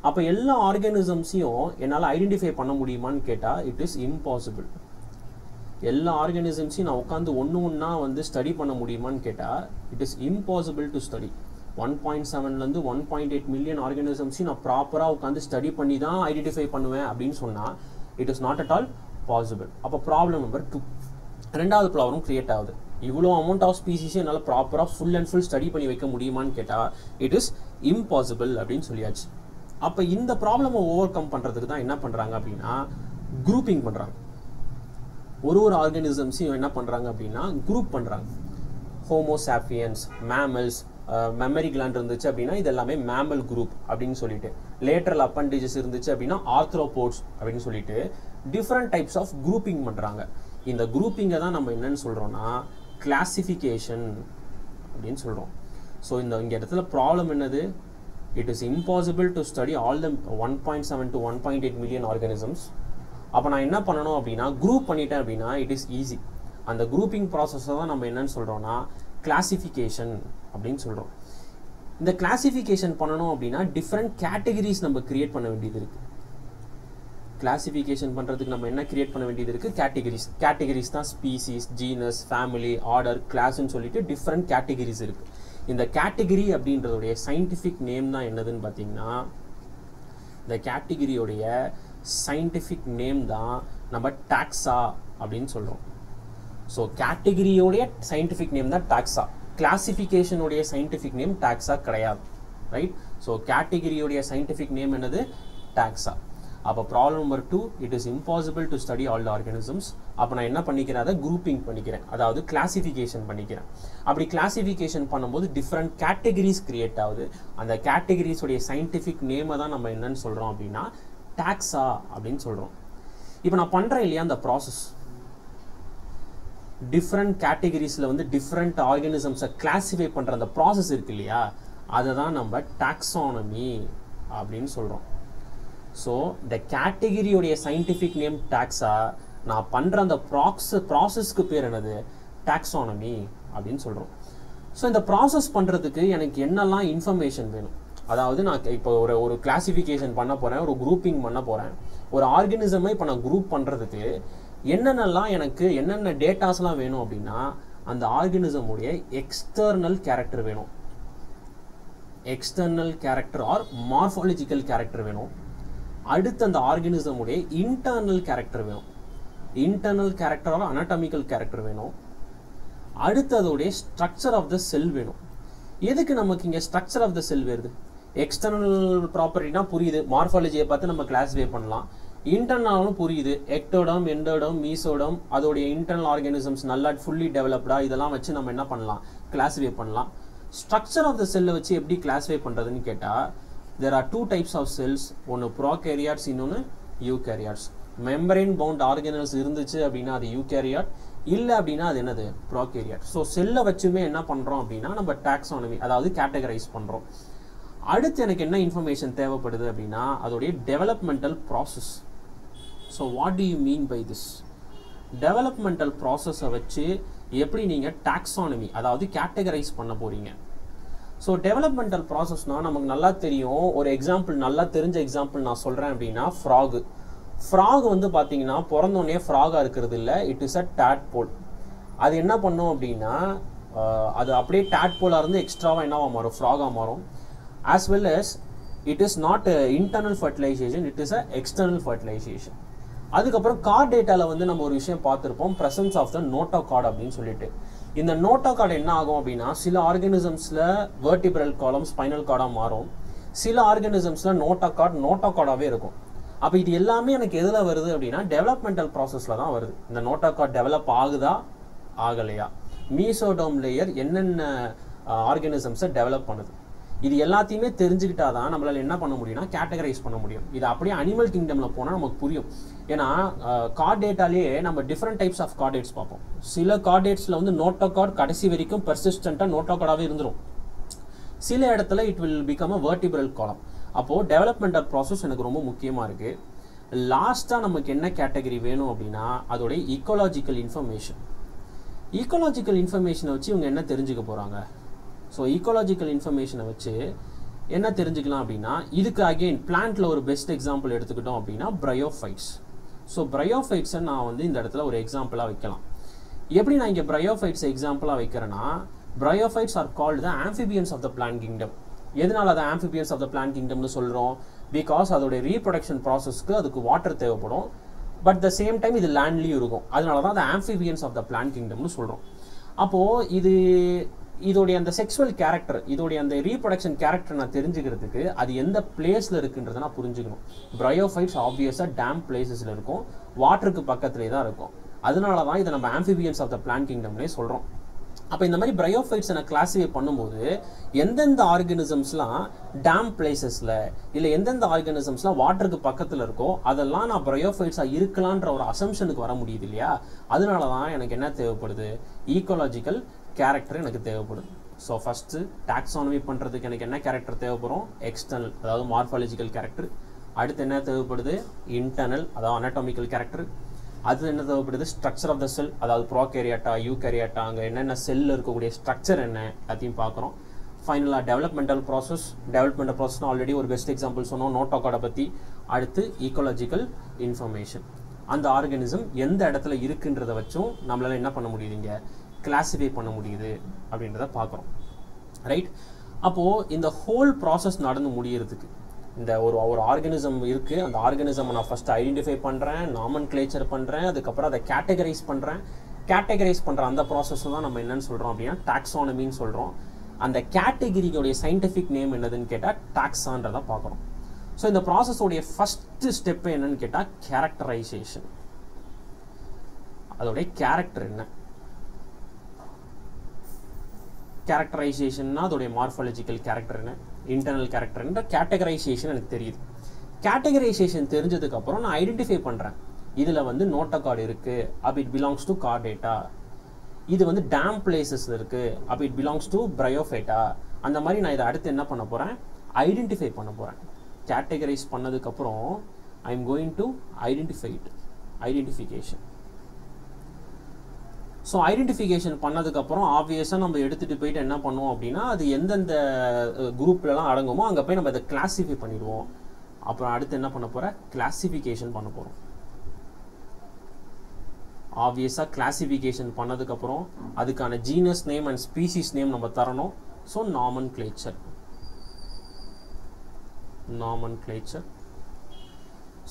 அப்போ எல்லா ஆர்கானிசம்ஸையும் என்னால் ஐடென்டிஃபை பண்ண முடியுமான்னு கேட்டால் இட் இஸ் இம்பாசிபிள். எல்லா ஆர்கானிசம்ஸையும் நான் உட்காந்து ஒன்றா வந்து ஸ்டடி பண்ண முடியுமான்னு கேட்டால் it is impossible to study. 1.7லேருந்து 1.8 மில்லியன் ஆர்கானிசம்ஸையும் நான் ப்ராப்பராக உட்காந்து ஸ்டடி பண்ணி தான் ஐடென்டிஃபை பண்ணுவேன் அப்படின்னு சொன்னால் it is not at all possible. அப்போ ப்ராப்ளம் நம்பர் 2. ரெண்டாவது ப்ராப்ளம் கிரியேட் ஆகுது. இவ்வளோ அமௌண்ட் ஆஃப் ஸ்பீசிஸை என்னால் ப்ராப்பராக ஃபுல் அண்ட் ஃபுல் ஸ்டடி பண்ணி வைக்க முடியுமான்னு கேட்டால் இட் இஸ் இம்பாசிபிள் அப்படின்னு சொல்லியாச்சு. அப்போ இந்த ப்ராப்ளமை ஓவர் கம் பண்ணுறதுக்கு தான் என்ன பண்ணுறாங்க அப்படின்னா குரூப்பிங் பண்ணுறாங்க. ஒரு ஆர்கானிசம்ஸையும் என்ன பண்ணுறாங்க அப்படின்னா குரூப் பண்ணுறாங்க. ஹோமோசாப்பியன்ஸ், மேமல்ஸ், மெமரி கிளாண்ட் இருந்துச்சு அப்படின்னா இது எல்லாமே மேமல் குரூப் அப்படின்னு சொல்லிட்டு, லேட்டரல் அப்பண்டேஜஸ் இருந்துச்சு அப்படின்னா ஆர்த்ரோபோட்ஸ் அப்படின்னு சொல்லிட்டு டிஃப்ரெண்ட் டைப்ஸ் ஆஃப் குரூப்பிங் பண்ணுறாங்க. இந்த குரூப்பிங்கை தான் நம்ம என்னன்னு சொல்கிறோன்னா கிளாசிஃபிகேஷன் அப்படின்னு சொல்கிறோம். ஸோ இங்கே இடத்துல ப்ராப்ளம் என்னது, it is impossible to study all the 1.7 to 1.8 million organisms. அப்போ நான் என்ன பண்ணணும் அப்படின்னா குரூப் பண்ணிட்டேன் அப்படின்னா இட் இஸ் ஈஸி. அந்த குரூப்பிங் ப்ராசஸை தான் நம்ம என்னன்னு சொல்கிறோன்னா கிளாசிஃபிகேஷன் அப்படின்னு சொல்கிறோம். இந்த கிளாசிஃபிகேஷன் பண்ணணும் அப்படின்னா டிஃப்ரெண்ட் கேட்டகரிஸ் நம்ம கிரியேட் பண்ண வேண்டியது இருக்குது. கிளாசிஃபிகேஷன் பண்ணுறதுக்கு நம்ம என்ன கிரியேட் பண்ண வேண்டியது இருக்குது, கேட்டகரிஸ் தான் ஸ்பீசிஸ், ஜீனஸ், ஃபேமிலி, ஆர்டர், கிளாஸ்ன்னு சொல்லிட்டு டிஃப்ரெண்ட் கேட்டகரிஸ் இருக்குது. இந்த கேட்டகரி அப்படின்றதுடைய சயின்டிஃபிக் நேம் தான் என்னதுன்னு பார்த்தீங்கன்னா, இந்த கேட்டகரியோடைய சயின்டிஃபிக் நேம் தான் நம்ம டாக்ஸா அப்படின்னு சொல்கிறோம். ஸோ கேட்டகரியோடைய சயின்டிஃபிக் நேம் தான் டாக்ஸா. கிளாசிஃபிகேஷனுடைய சயின்டிஃபிக் நேம் டாக்ஸா கிடையாது. ரைட். ஸோ கேட்டகரியோடைய சயின்டிஃபிக் நேம் என்னது, டாக்ஸா. அப்போ problem number 2, it is impossible to study all the organisms. அப்போ நான் என்ன பண்ணிக்கிறேன், அதை குரூப்பிங் பண்ணிக்கிறேன், அதாவது கிளாசிஃபிகேஷன் பண்ணிக்கிறேன். அப்படி கிளாசிஃபிகேஷன் பண்ணும்போது டிஃப்ரெண்ட் கேட்டகரிஸ் கிரியேட் ஆகுது. அந்த கேட்டகரிஸோடைய சயின்டிஃபிக் நேமை தான் நம்ம என்னன்னு சொல்கிறோம் அப்படின்னா டாக்ஸா அப்படின்னு சொல்கிறோம். இப்போ நான் பண்ணுறேன் இல்லையா அந்த ப்ராசஸ், டிஃப்ரெண்ட் கேட்டகரிஸில் வந்து டிஃப்ரெண்ட் ஆர்கானிசம்ஸை கிளாசிஃபை பண்ணுற அந்த ப்ராசஸ் இருக்கு இல்லையா, அதை தான் நம்ம டாக்ஸானமி அப்படின்னு சொல்கிறோம். ஸோ இந்த கேட்டகரியோடைய சயின்டிஃபிக் நேம் டாக்ஸா, நான் பண்ணுற அந்த ப்ராசஸ்க்கு பேர் என்னது, டாக்ஸானமி அப்படின்னு சொல்கிறோம். ஸோ இந்த ப்ராசஸ் பண்ணுறதுக்கு எனக்கு என்னெல்லாம் இன்ஃபர்மேஷன் வேணும், அதாவது நான் இப்போ ஒரு கிளாசிஃபிகேஷன் பண்ண போகிறேன், ஒரு குரூப்பிங் பண்ண போகிறேன், ஒரு ஆர்கானிசமை இப்போ நான் குரூப் பண்ணுறதுக்கு என்னென்ன டேட்டாஸ்லாம் வேணும் அப்படின்னா அந்த ஆர்கானிசமுடைய எக்ஸ்டர்னல் கேரக்டர் வேணும், external character or morphological character வேணும். அடுத்து அந்த ஆர்கானிசமுடைய இன்டர்னல் கேரக்டர் வேணும், internal character or anatomical character வேணும். அடுத்து அதோடைய ஸ்ட்ரக்சர் ஆஃப் த செல் வேணும். எதுக்கு நமக்கு இங்கே ஸ்ட்ரக்சர் ஆஃப் த செல் வருது, எக்ஸ்டர்னல் ப்ராப்பர்ட்டினா புரியுது, மார்ஃபாலஜியை பார்த்து நம்ம கிளாஸிஃபை பண்ணலாம். இன்டர்னலும் புரியுது, எக்டோடம், எண்டோடம், மீசோடம், அதோடைய இன்டர்னல் ஆர்கானிசம்ஸ் நல்லா ஃபுல்லி டெவலப்டா, இதெல்லாம் வச்சு நம்ம என்ன பண்ணலாம், கிளாஸிஃபை பண்ணலாம். ஸ்ட்ரக்சர் ஆஃப் த செல்லை வச்சு எப்படி கிளாஸிஃபை பண்ணுறதுன்னு கேட்டால் there are 2 types of cells, ஒன்று ப்ரோகேரியாட்ஸ், இன்னொன்று யூகேரியாட்ஸ். மெம்பரேன் பவுண்ட் ஆர்கானல்ஸ் இருந்துச்சு அப்படின்னா அது யூகேரியாட், இல்லை அப்படின்னா அது என்னது, ப்ரோகேரியாட். ஸோ செல்லை வச்சுமே என்ன பண்ணுறோம் அப்படின்னா நம்ம டாக்ஸானமி, அதாவது கேட்டகரைஸ் பண்ணுறோம். அடுத்து எனக்கு என்ன இன்ஃபர்மேஷன் தேவைப்படுது அப்படின்னா அதோடைய developmental process. So what do you mean by this, developmental ப்ராசஸை வச்சு எப்படி நீங்கள் டாக்ஸானமி, அதாவது கேட்டகரைஸ் பண்ண போகிறீங்க. ஸோ டெவலப்மெண்டல் ப்ராசஸ்னால் நமக்கு நல்லா தெரியும். ஒரு எக்ஸாம்பிள், நல்லா தெரிஞ்ச எக்ஸாம்பிள் நான் சொல்கிறேன் அப்படின்னா ஃப்ராக் வந்து பார்த்தீங்கன்னா பிறந்தோடனே ஃப்ராகாக இருக்கிறது இல்லை, இட் இஸ் அ டேட்போல். அது என்ன பண்ணும் அப்படின்னா அது அப்படியே டேட்போலாக இருந்து எக்ஸ்ட்ராவாக என்னவா மாறும், ஃப்ராகாக மாறும். As well as it is not internal fertilization, it is a external fertilization. அதுக்கப்புறம் கார்ட் டேட்டாவில் வந்து நம்ம ஒரு விஷயம் பார்த்துருப்போம், ப்ரெசன்ஸ் ஆஃப் த நோட்டோகார்ட் அப்படின்னு சொல்லிட்டு. இந்த நோட்டோகார்டு என்ன ஆகும் அப்படின்னா சில ஆர்கானிசம்ஸில் வெர்டிபிரல் காலம் ஸ்பைனல் கார்டாக மாறும், சில ஆர்கானிசம்ஸில் நோட்டோகார்டாகவே இருக்கும். அப்போ இது எல்லாமே எனக்கு எதில் வருது அப்படின்னா டெவலப்மெண்டல் ப்ராசஸில் தான் வருது. இந்த நோட்டோகார்ட் டெவலப் ஆகுதா ஆகலையா, மீசோடோம் லேயர் என்னென்ன ஆர்கானிசம்ஸை டெவலப் பண்ணுது, இது எல்லாத்தையுமே தெரிஞ்சுக்கிட்டா தான் நம்மளால் என்ன பண்ண முடியும்னா கேட்டகரைஸ் பண்ண முடியும். இது அப்படியே அனிமல் கிங்டமில் போனால் நமக்கு புரியும். ஏன்னா கார்ட் டேட்டாலேயே நம்ம டிஃப்ரெண்ட் டைப்ஸ் ஆஃப் கார்டேட்ஸ் பார்ப்போம். சில கார்டேட்ஸில் வந்து நோட்டோகார்ட் கடைசி வரைக்கும் பெர்சிஸ்டண்ட்டாக நோட்டோகார்டாகவே இருந்துடும், சில இடத்துல it will become a vertebral காலம். அப்போது டெவலப்மெண்டல் ப்ராசஸ் எனக்கு ரொம்ப முக்கியமாக இருக்குது. லாஸ்ட்டாக நமக்கு என்ன கேட்டகரி வேணும் அப்படின்னா அதோடைய ஈக்கோலாஜிக்கல் இன்ஃபர்மேஷன். ஈக்கோலாஜிக்கல் இன்ஃபர்மேஷனை வச்சு இவங்க என்ன தெரிஞ்சுக்க போகிறாங்க? ஸோ ஈக்கோலாஜிக்கல் இன்ஃபர்மேஷனை வச்சு என்ன தெரிஞ்சுக்கலாம் அப்படின்னா இதுக்கு அகெயின் பிளான்ட்டில் ஒரு பெஸ்ட் எக்ஸாம்பிள் எடுத்துக்கிட்டோம் அப்படின்னா பிரையோஃபைட்ஸ். ஸோ பிரையோஃபைட்ஸை நான் வந்து இந்த இடத்துல ஒரு எக்ஸாம்பிளாக வைக்கலாம். எப்படி நான் இங்கே பிரையோஃபைட்ஸ் எக்ஸாம்பிளாக வைக்கிறேன்னா bryophytes are called the amphibians of the plant kingdom. எதனால அதை ஆம்ஃபிபியன்ஸ் ஆஃப் த பிளான்ட் கிங்டம்னு சொல்கிறோம்? பிகாஸ் அதோடைய ரீப்ரொடக்ஷன் ப்ராசஸ்க்கு அதுக்கு வாட்டர் தேவைப்படும், பட் த சேம் டைம் இது லேண்ட்லேயும் இருக்கும். அதனால தான் அது ஆம்ஃபிபியன்ஸ் ஆஃப் த பிளான்ட் கிங்டம்னு சொல்கிறோம். அப்போது இதோடைய அந்த செக்ஷுவல் கேரக்டர், இதோடைய அந்த ரீப்ரொடக்ஷன் கேரக்டர் நான் தெரிஞ்சுக்கிறதுக்கு அது எந்த பிளேஸில் இருக்குன்றதை நான் புரிஞ்சுக்கணும். பிரையோஃபைட்ஸ் ஆப்வியஸாக டேம் பிளேசஸில் இருக்கும், வாட்டருக்கு பக்கத்துலேயே தான் இருக்கும். அதனால தான் இதை நம்ம ஆம்ஃபிபியன்ஸ் ஆஃப் த பிளான்ட் கிங்டம்னே சொல்கிறோம். அப்போ இந்த மாதிரி பிரையோஃபைட்ஸை நான் கிளாஸிஃபை பண்ணும்போது எந்தெந்த ஆர்கானிசம்ஸ்லாம் டேம் பிளேசஸில் இல்லை எந்தெந்த ஆர்கானிசம்ஸ்லாம் வாட்டருக்கு பக்கத்தில் இருக்கோ அதெல்லாம் நான் பிரையோஃபைட்ஸாக இருக்கலான்ற ஒரு அசம்ஷனுக்கு வர முடியுது இல்லையா? அதனால தான் எனக்கு என்ன தேவைப்படுது, ஈக்கோலாஜிக்கல் கேரக்டர் எனக்கு தேவைப்படுது. ஸோ ஃபஸ்ட்டு டாக்ஸானமி பண்ணுறதுக்கு எனக்கு என்ன கேரக்டர் தேவைப்படும், எக்ஸ்டர்னல் அதாவது மார்ஃபாலஜிக்கல் கேரக்டர். அடுத்து என்ன தேவைப்படுது, இன்டர்னல் அதாவது அனாட்டாமிக்கல் கேரக்டர். அது என்ன தேவைப்படுது, ஸ்ட்ரக்சர் ஆஃப் த செல் அதாவது ப்ரோகேரியாட்டா யூகேரியாட்டா அங்கே என்னென்ன செல்லில் இருக்கக்கூடிய ஸ்ட்ரக்சர் என்ன அதையும் பார்க்குறோம். ஃபைனலாக டெவலப்மெண்டல் ப்ராசஸ்னால் ஆல்ரெடி ஒரு பெஸ்ட் எக்ஸாம்பிள் சொன்னோம் நோட்டோகார்டை பற்றி. அடுத்து ஈக்கோலாஜிக்கல் இன்ஃபர்மேஷன், அந்த ஆர்கானிசம் எந்த இடத்துல இருக்குன்றதை வச்சும் நம்மளால் என்ன பண்ண முடியுதுங்க, கிளாஸிஃபை பண்ண முடியுது அப்படின்றத பார்க்குறோம். ரைட்? அப்போது இந்த ஹோல் ப்ராசஸ் நடந்து முடியறதுக்கு இந்த ஒரு ஆர்கானிசம் இருக்குது, அந்த ஆர்கானிசம் நான் ஃபஸ்ட்டு ஐடென்டிஃபை பண்ணுறேன், நாமன்க்ளேச்சர் பண்ணுறேன், அதுக்கப்புறம் அதை கேட்டகரைஸ் பண்ணுறேன். அந்த ப்ராசஸ் தான் நம்ம என்னன்னு சொல்கிறோம் அப்படின்னா டாக்ஸானமின்னு சொல்கிறோம். அந்த கேட்டகிரியோடைய சயின்டிஃபிக் நேம் என்னதுன்னு கேட்டால் டாக்ஸான்றதை பார்க்குறோம். ஸோ இந்த ப்ராசஸோடைய ஃபஸ்ட்டு ஸ்டெப்பு என்னன்னு கேட்டால் கேரக்டரைசேஷன். அதோடைய கேரக்டர் என்ன, கேரக்டரைசேஷன்னா அதோடைய மார்ஃபாலஜிக்கல் கேரக்டர் என்ன, இன்டர்னல் கேரக்டர் என்ன, கேட்டகரைசேஷன் எனக்கு தெரியுது. கேட்டகரைசேஷன் தெரிஞ்சதுக்கப்புறம் நான் ஐடென்டிஃபை பண்ணுறேன், இதில் வந்து நோட்டோகார்டு இருக்குது, அப்போ இட் பிலாங்ஸ் டு கார்டேட்டா. இது வந்து டேம் பிளேசஸில் இருக்குது, அப்போ இட் பிலாங்ஸ் டு பிரையோஃபைட்டா. அந்த மாதிரி நான் இதை அடுத்து என்ன பண்ண போகிறேன், ஐடென்டிஃபை பண்ண போகிறேன். கேட்டகரைஸ் பண்ணதுக்கப்புறம் I am going to identification. So identification பண்ணதுக்கப்புறம் ஆப்வியஸாக நம்ம எடுத்துகிட்டு போயிட்டு என்ன பண்ணுவோம் அப்படின்னா அது எந்தெந்த குரூப்லலாம் அடங்குமோ அங்கே போய் நம்ம அதை கிளாஸிஃபை பண்ணிடுவோம். அப்புறம் அடுத்து என்ன பண்ண போகிறேன், கிளாஸிஃபிகேஷன் பண்ண போகிறோம். ஆப்வியஸாக கிளாஸிஃபிகேஷன் பண்ணதுக்கப்புறம் அதுக்கான genus name and species name நம்ம தரணும். So nomenclature.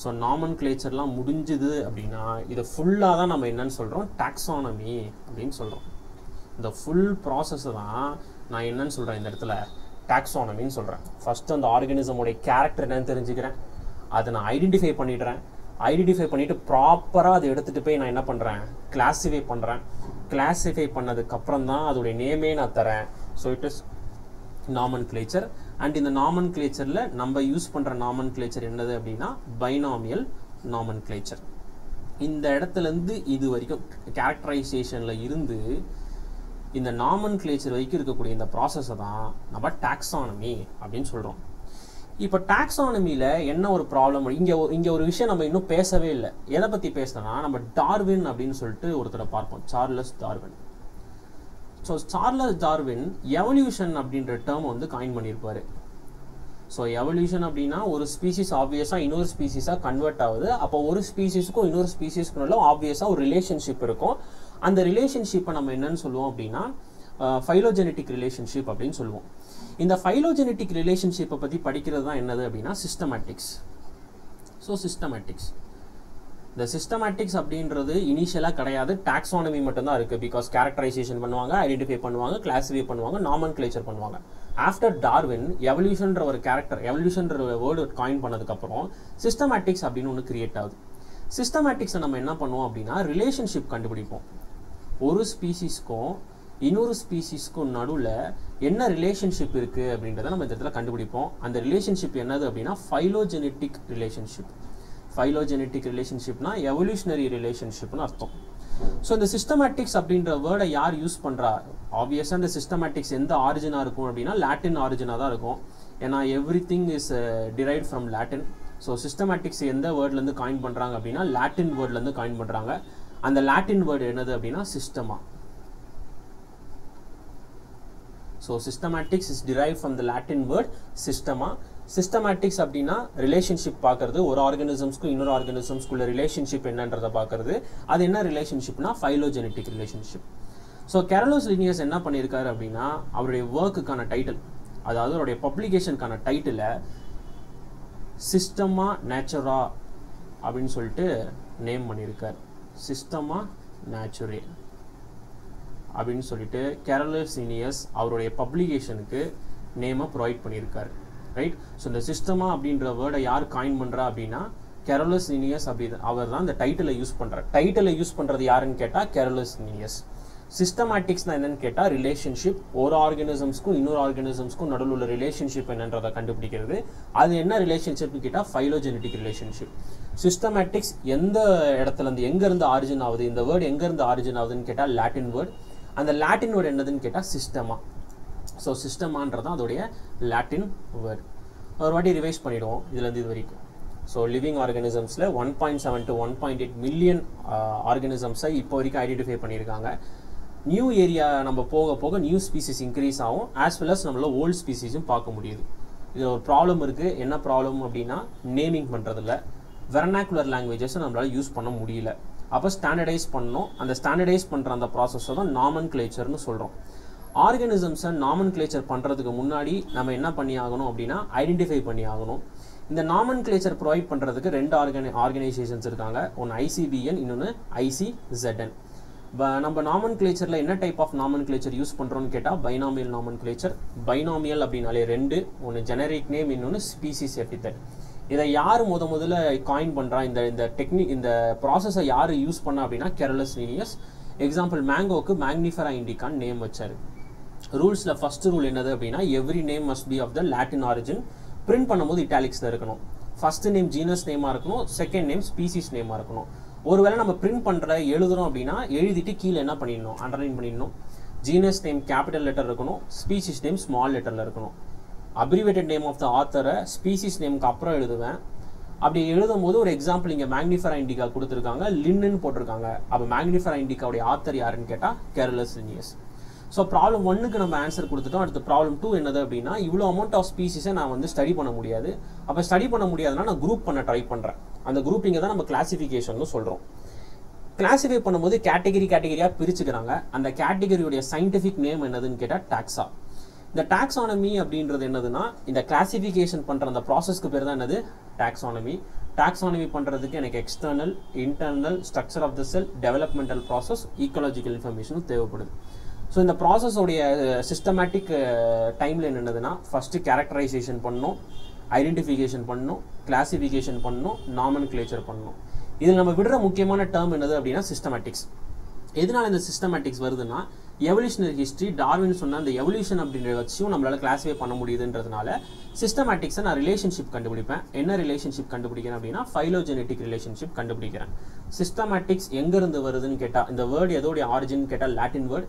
ஸோ நாமன்க்ளேச்சர்லாம் முடிஞ்சுது அப்படின்னா இதை ஃபுல்லாக தான் நம்ம என்னன்னு சொல்கிறோம், டாக்ஸானமி அப்படின்னு சொல்கிறோம். இந்த ஃபுல் ப்ராசஸை தான் நான் என்னன்னு சொல்கிறேன், இந்த இடத்துல டாக்ஸானமின்னு சொல்கிறேன். ஃபஸ்ட்டு அந்த ஆர்கானிசமோடைய கேரக்டர் என்னன்னு தெரிஞ்சுக்கிறேன், அதை நான் ஐடென்டிஃபை பண்ணிவிட்டு ப்ராப்பராக அதை எடுத்துகிட்டு போய் நான் என்ன பண்ணுறேன், கிளாஸிஃபை பண்ணதுக்கப்புறம் தான் அதோடைய நேமே நான் தரேன். So it is nomenclature. And இந்த நாமன்க்ளேச்சரில் நம்ம யூஸ் பண்ணுற நாமன்க்ளேச்சர் என்னது அப்படின்னா பைனாமியல் நாமன்க்ளேச்சர். இந்த இடத்துலேருந்து இது வரைக்கும் கேரக்டரைசேஷனில் இருந்து இந்த நாமன்க்ளேச்சர் வரைக்கும் இருக்கக்கூடிய இந்த ப்ராசஸை தான் நம்ம டாக்ஸானமி அப்படின்னு சொல்கிறோம். இப்போ டாக்ஸானமியில் என்ன ஒரு ப்ராப்ளம், இங்கே ஒரு விஷயம் நம்ம இன்னும் பேசவே இல்லை. எதை பற்றி பேசணும்னா நம்ம டார்வின் அப்படின்னு சொல்லிட்டு ஒருத்தரை பார்ப்போம், Charles Darwin. So Charles Darwin evolution அப்படின்ற டேர்ம் வந்து காயின் பண்ணியிருப்பார். ஸோ எவல்யூஷன் அப்படின்னா ஒரு ஸ்பீசிஸ் ஆப்வியஸாக இன்னொரு ஸ்பீசிஸாக கன்வெர்ட் ஆகுது. அப்போ ஒரு ஸ்பீசிஸ்க்கும் இன்னொரு ஸ்பீசிஸ்க்குள்ள ஆப்வியஸாக ஒரு ரிலேஷன்ஷிப் இருக்கும். அந்த ரிலேஷன்ஷிப்பை நம்ம என்னன்னு சொல்லுவோம் அப்படின்னா ஃபைலோஜெனட்டிக் ரிலேஷன்ஷிப் அப்படின்னு சொல்லுவோம். இந்த ஃபைலோஜெனட்டிக் ரிலேஷன்ஷிப்பை பற்றி படிக்கிறது தான் என்னது அப்படின்னா சிஸ்டமேட்டிக்ஸ். ஸோ சிஸ்டமேட்டிக்ஸ், இந்த சிஸ்டமேட்டிக்ஸ் அப்படின்றது இனிஷியலாக கிடையாது, டாக்ஸானமி மட்டும்தான் இருக்குது. பிகாஸ் கேரக்டரைசேஷன் பண்ணுவாங்க, ஐடென்டிஃபை பண்ணுவாங்க, கிளாஸிஃபை பண்ணுவாங்க, நாமன்கிளேச்சர் பண்ணுவாங்க. ஆஃப்டர் டார்வின் எவல்யூஷன்ற ஒரு எவல்யூஷன்ற வேர்டு காயின் பண்ணதுக்கப்புறம் சிஸ்டமேட்டிக்ஸ் அப்படின்னு ஒன்று கிரியேட் ஆகுது. சிஸ்டமேட்டிக்ஸை நம்ம என்ன பண்ணுவோம் அப்படின்னா ரிலேஷன்ஷிப் கண்டுபிடிப்போம். ஒரு ஸ்பீசிஸ்க்கும் இன்னொரு ஸ்பீசிஸ்க்கும் நடுவில் என்ன ரிலேஷன்ஷிப் இருக்குது அப்படின்றத நம்ம இந்த இடத்துல கண்டுபிடிப்போம். அந்த ரிலேஷன்ஷிப் என்னது அப்படின்னா ஃபைலோஜெனட்டிக் ரிலேஷன்ஷிப். ஃபைலோஜெனட்டிக் ரிலேஷன்ஷிப்னா எவல்யூஷனரி ரிலேஷன்ஷிப்னு அர்த்தம். ஸோ இந்த சிஸ்டமேட்டிக்ஸ் அப்படின்ற வேர்டை யார் யூஸ் பண்ணுறா? ஆப்வியஸாக இந்த சிஸ்டமேட்டிக்ஸ் எந்த ஆரிஜினாக இருக்கும் அப்படின்னா லாட்டின் ஆரிஜினாக தான் இருக்கும். ஏன்னா every thing is derived from Latin. So systematics எந்த வேர்ட்லேருந்து காயின் பண்ணுறாங்க அப்படின்னா லாட்டின் வேர்ட்லேருந்து காயின் பண்ணுறாங்க. அந்த லாட்டின் வேர்டு என்னது அப்படின்னா systema. So systematics is derive from the Latin word systema. Systematics அப்படின்னா ரிலேஷன்ஷிப் பார்க்கறது, ஒரு ஆர்கனிசம்ஸ்க்கும் இன்னொரு ஆர்கனிசம்ஸ்க்குள்ள ரிலேஷன்ஷிப் என்னன்றதை பார்க்கறது. அது என்ன ரிலேஷன்ஷிப்னா ஃபைலோஜெனட்டிக் ரிலேஷன்ஷிப். ஸோ கேரலோஸ் லினியஸ் என்ன பண்ணியிருக்காரு அப்படின்னா அவருடைய ஒர்க்குக்கான டைட்டில், அதாவது அவருடைய பப்ளிகேஷனுக்கான டைட்டிலை சிஸ்டமா நேச்சுரா அப்படின்னு சொல்லிட்டு நேம் பண்ணியிருக்கார். சிஸ்டமா நேச்சுரே அப்படின்னு சொல்லிட்டு கேரலோஸ் லினியஸ் அவருடைய பப்ளிகேஷனுக்கு நேமை ப்ரொவைட் பண்ணியிருக்காரு. ரைட். ஸோ இந்த சிஸ்டமா அப்படின்ற வேர்டை யார் காயின் பண்ணுறா அப்படின்னா கேரலோஸ் லினியஸ். அப்படி அவர் தான் இந்த டைட்டிலை யூஸ் பண்ணுறார். டைட்டிலை யூஸ் பண்ணுறது யாருன்னு கேட்டால் கேரலோஸ் லினியஸ். சிஸ்டமேட்டிக்ஸ் தான் என்னன்னு கேட்டால் ரிலேஷன்ஷிப், ஒரு ஆர்கனிசம்ஸ்க்கும் இன்னொரு ஆர்கனிசம்ஸ்க்கும் நடுவில் உள்ள ரிலேஷன்ஷிப் என்னன்றதை கண்டுபிடிக்கிறது. அது என்ன ரிலேஷன்ஷிப்னு கேட்டால் ஃபைலோஜெனட்டிக் ரிலேஷன்ஷிப். சிஸ்டமேட்டிக்ஸ் எந்த இடத்துலேருந்து எங்கேருந்து ஆரிஜின் ஆகுது, இந்த வேர்டு எங்கேருந்து ஆரிஜின் ஆகுதுன்னு கேட்டால் லாட்டின் வேர்டு. அந்த லாட்டின் வேர்டு என்னதுன்னு கேட்டால் சிஸ்டமா. ஸோ சிஸ்டமான்றது அதோடைய லாட்டின் வேர்டு. ஒரு வாட்டி ரிவைஸ் பண்ணிவிடுவோம் இதுலேருந்து இது வரைக்கும். ஸோ லிவிங் ஆர்கனிசம்ஸில் 1.7 to 1.8 மில்லியன் ஆர்கனிசம்ஸை இப்போ வரைக்கும் ஐடென்டிஃபை பண்ணியிருக்காங்க. நியூ ஏரியா நம்ம போக போக நியூ ஸ்பீசிஸ் இன்க்ரீஸ் ஆகும், ஆஸ் வெல் அஸ் நம்மளால் ஓல்டு ஸ்பீசிஸும் பார்க்க முடியுது. இதில் ஒரு ப்ராப்ளம் இருக்குது. என்ன ப்ராப்ளம் அப்படின்னா நேமிங் பண்ணுறதில்ல, வெர்னாக்குலர் லாங்குவேஜஸை நம்மளால் யூஸ் பண்ண முடியல. அப்போ ஸ்டாண்டர்டைஸ் பண்ணணும். அந்த ஸ்டாண்டர்டைஸ் பண்ணுற அந்த ப்ராசஸை தான் நாமன்கிளேச்சர்னு சொல்கிறோம். ஆர்கனிசம்ஸை நாமன்கிளேச்சர் பண்ணுறதுக்கு முன்னாடி நம்ம என்ன பண்ணி ஆகணும் அப்படின்னா ஐடென்டிஃபை பண்ணி ஆகணும். இந்த நாமன்கிளேச்சர் ப்ரொவைட் பண்ணுறதுக்கு ரெண்டு ஆர்கனைசேஷன்ஸ் இருக்காங்க. ஒன்று ICBN, இன்னொன்று ICZN. நம்ம நாமன்கிளேச்சரில் என்ன டைப் ஆஃப் நாமன்கிளேச்சர் யூஸ் பண்ணுறோன்னு கேட்டால் பைனாமியல் நாமன்கிளேச்சர். பைனாமியல் அப்படின்னாலே ரெண்டு, ஒன்று ஜெனரிக் நேம், இன்னொன்று ஸ்பீசிஸ் எபித்தட். இதை யார் முதல்ல காயின் பண்ணுறா, இந்த டெக்னிக், இந்த ப்ராசஸை யார் யூஸ் பண்ணா அப்படின்னா கேரலோஸ் லினியஸ். எக்ஸாம்பிள் மேங்கோவுக்கு மேக்னிஃபெரா இண்டிகான்னு நேம் வச்சார். ரூல்ஸில் ஃபஸ்ட்டு ரூல் என்னது அப்படின்னா every name must be of the Latin origin. Print பண்ணும்போது இட்டாலிக்ஸில் இருக்கணும். ஃபஸ்ட்டு நேம் ஜீனஸ் நேமாக இருக்கணும், செகண்ட் நேம் ஸ்பீசிஸ் நேமாக இருக்கணும். ஒருவேளை நம்ம பிரிண்ட் பண்ணுற எழுதுறோம் அப்படின்னா எழுதிட்டு கீழே என்ன பண்ணிடணும், அண்டர்லைன் பண்ணிடணும். ஜீனஸ் நேம் கேபிட்டல் லெட்டர் இருக்கணும், ஸ்பீசிஸ் நேம் ஸ்மால் லெட்டரில் இருக்கணும். அப்ரிவேட்டட் நேம் ஆஃப் த ஆத்தரை ஸ்பீசிஸ் நேமுக்கு அப்புறம் எழுதுவேன். அப்படி எழுதும் போது ஒரு எக்ஸாம்பிள் இங்கே மேக்னிஃபெரா இண்டிகா கொடுத்துருக்காங்க, லின்னு போட்டிருக்காங்க. அப்போ மேக்னிஃபெரா இண்டிகாவுடைய ஆத்தர் யாருன்னு கேட்டால் கேரலோஸ் லினியஸ். ஸோ ப்ராப்ளம் 1க்கு நம்ம ஆன்சர் கொடுத்துட்டோம். அடுத்து ப்ராப்ளம் 2 என்னது அப்படின்னா இவ்வளோ அமௌண்ட் ஆஃப் ஸ்பீசிஸை நான் வந்து ஸ்டடி பண்ண முடியாது. அப்போ ஸ்டடி பண்ண முடியாதுன்னா நான் குரூப் பண்ண ட்ரை பண்ணுறேன். அந்த குரூப்பிங்கை தான் நம்ம கிளாசிஃபிகேஷன் சொல்கிறோம். கிளாசிஃபை பண்ணும்போது கேட்டகரியாக பிரிச்சுக்கிறாங்க. அந்த கேட்டகரியுடைய சயின்டிஃபிக் நேம் என்னதுன்னு கேட்டால் டாக்ஸா. இந்த டாக்ஸானமி அப்படின்றது என்னதுன்னா இந்த கிளாசிஃபிகேஷன் பண்ணுற அந்த ப்ராசஸ்க்கு பேர் தான் என்னது டாக்ஸானமி. டாக்ஸானமி பண்ணுறதுக்கு எனக்கு external, internal, structure of the cell, developmental process, ecological இன்ஃபர்மேஷனும் தேவைப்படுது. ஸோ இந்த ப்ராசஸோடைய சிஸ்டமேட்டிக் டைம்லைன் என்னதுன்னா ஃபஸ்ட்டு கேரக்டரைசேஷன் பண்ணணும், ஐடென்டிஃபிகேஷன் பண்ணணும், கிளாசிஃபிகேஷன் பண்ணணும், நாமன்கிளேச்சர் பண்ணணும். இதில் நம்ம விடுற முக்கியமான டேர்ம் என்னது அப்படின்னா சிஸ்டமேட்டிக்ஸ். எதனால இந்த சிஸ்டமேட்டிக்ஸ் வருதுன்னா எவல்யூஷனரி ஹிஸ்ட்ரி, டார்வின் சொன்ன அந்த எவல்யூஷன் அப்படின்றத வச்சும் நம்மளால் கிளாஸிஃபை பண்ண முடியுதுன்றதுனால சிஸ்டமேட்டிக்ஸை நான் ரிலேஷன்ஷிப் கண்டுபிடிப்பேன். என்ன ரிலேஷன்ஷிப் கண்டுபிடிக்கிறேன் அப்படின்னா ஃபைலோஜெனட்டிக் ரிலேஷன்ஷிப் கண்டுபிடிக்கிறேன். சிஸ்டமேட்டிக்ஸ் எங்கேருந்து வருதுன்னு கேட்டால் இந்த வேர்டு எதோடைய ஆரிஜின் கேட்டால் லாட்டின் வேர்டு.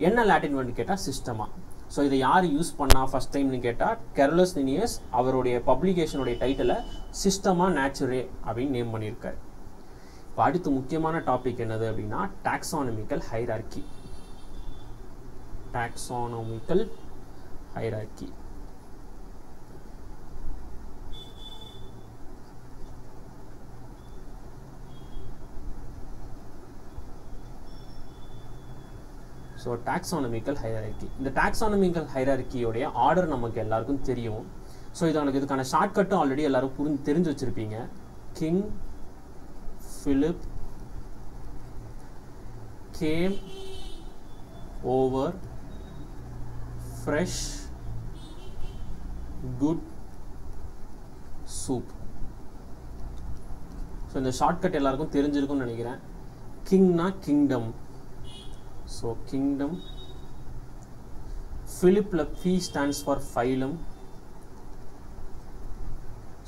என்ன லாட்டின் வேர்டு கேட்டால் சிஸ்டமா. ஸோ இதை யார் யூஸ் பண்ணா ஃபர்ஸ்ட் டைம்னு கேட்டால் கேரலோஸ் லினியஸ் அவருடைய பப்ளிகேஷனுடைய டைட்டிலை சிஸ்டமா நேச்சுரே அப்படின்னு நேம் பண்ணியிருக்காரு. இப்போ அடுத்து முக்கியமான டாபிக் என்னது அப்படின்னா taxonomical hierarchy. Taxonomical hierarchy. So taxonomical hierarchy. இந்த டாக்ஸானமிக்கல் ஹைரார்கியோடைய ஆர்டர் நமக்கு எல்லாருக்கும் தெரியும். ஸோ இதுக்கான ஷார்ட்கட்டும் ஆல்ரெடி எல்லாரும் தெரிஞ்சு வச்சுருப்பீங்க. King Philip came over fresh good soup. So இந்த ஷார்ட்கட் எல்லாருக்கும் தெரிஞ்சிருக்கும்னு நினைக்கிறேன். கிங்னா கிங்டம், ஸோ கிங்டம். ஃபிலிப்பில் P stands for phylum.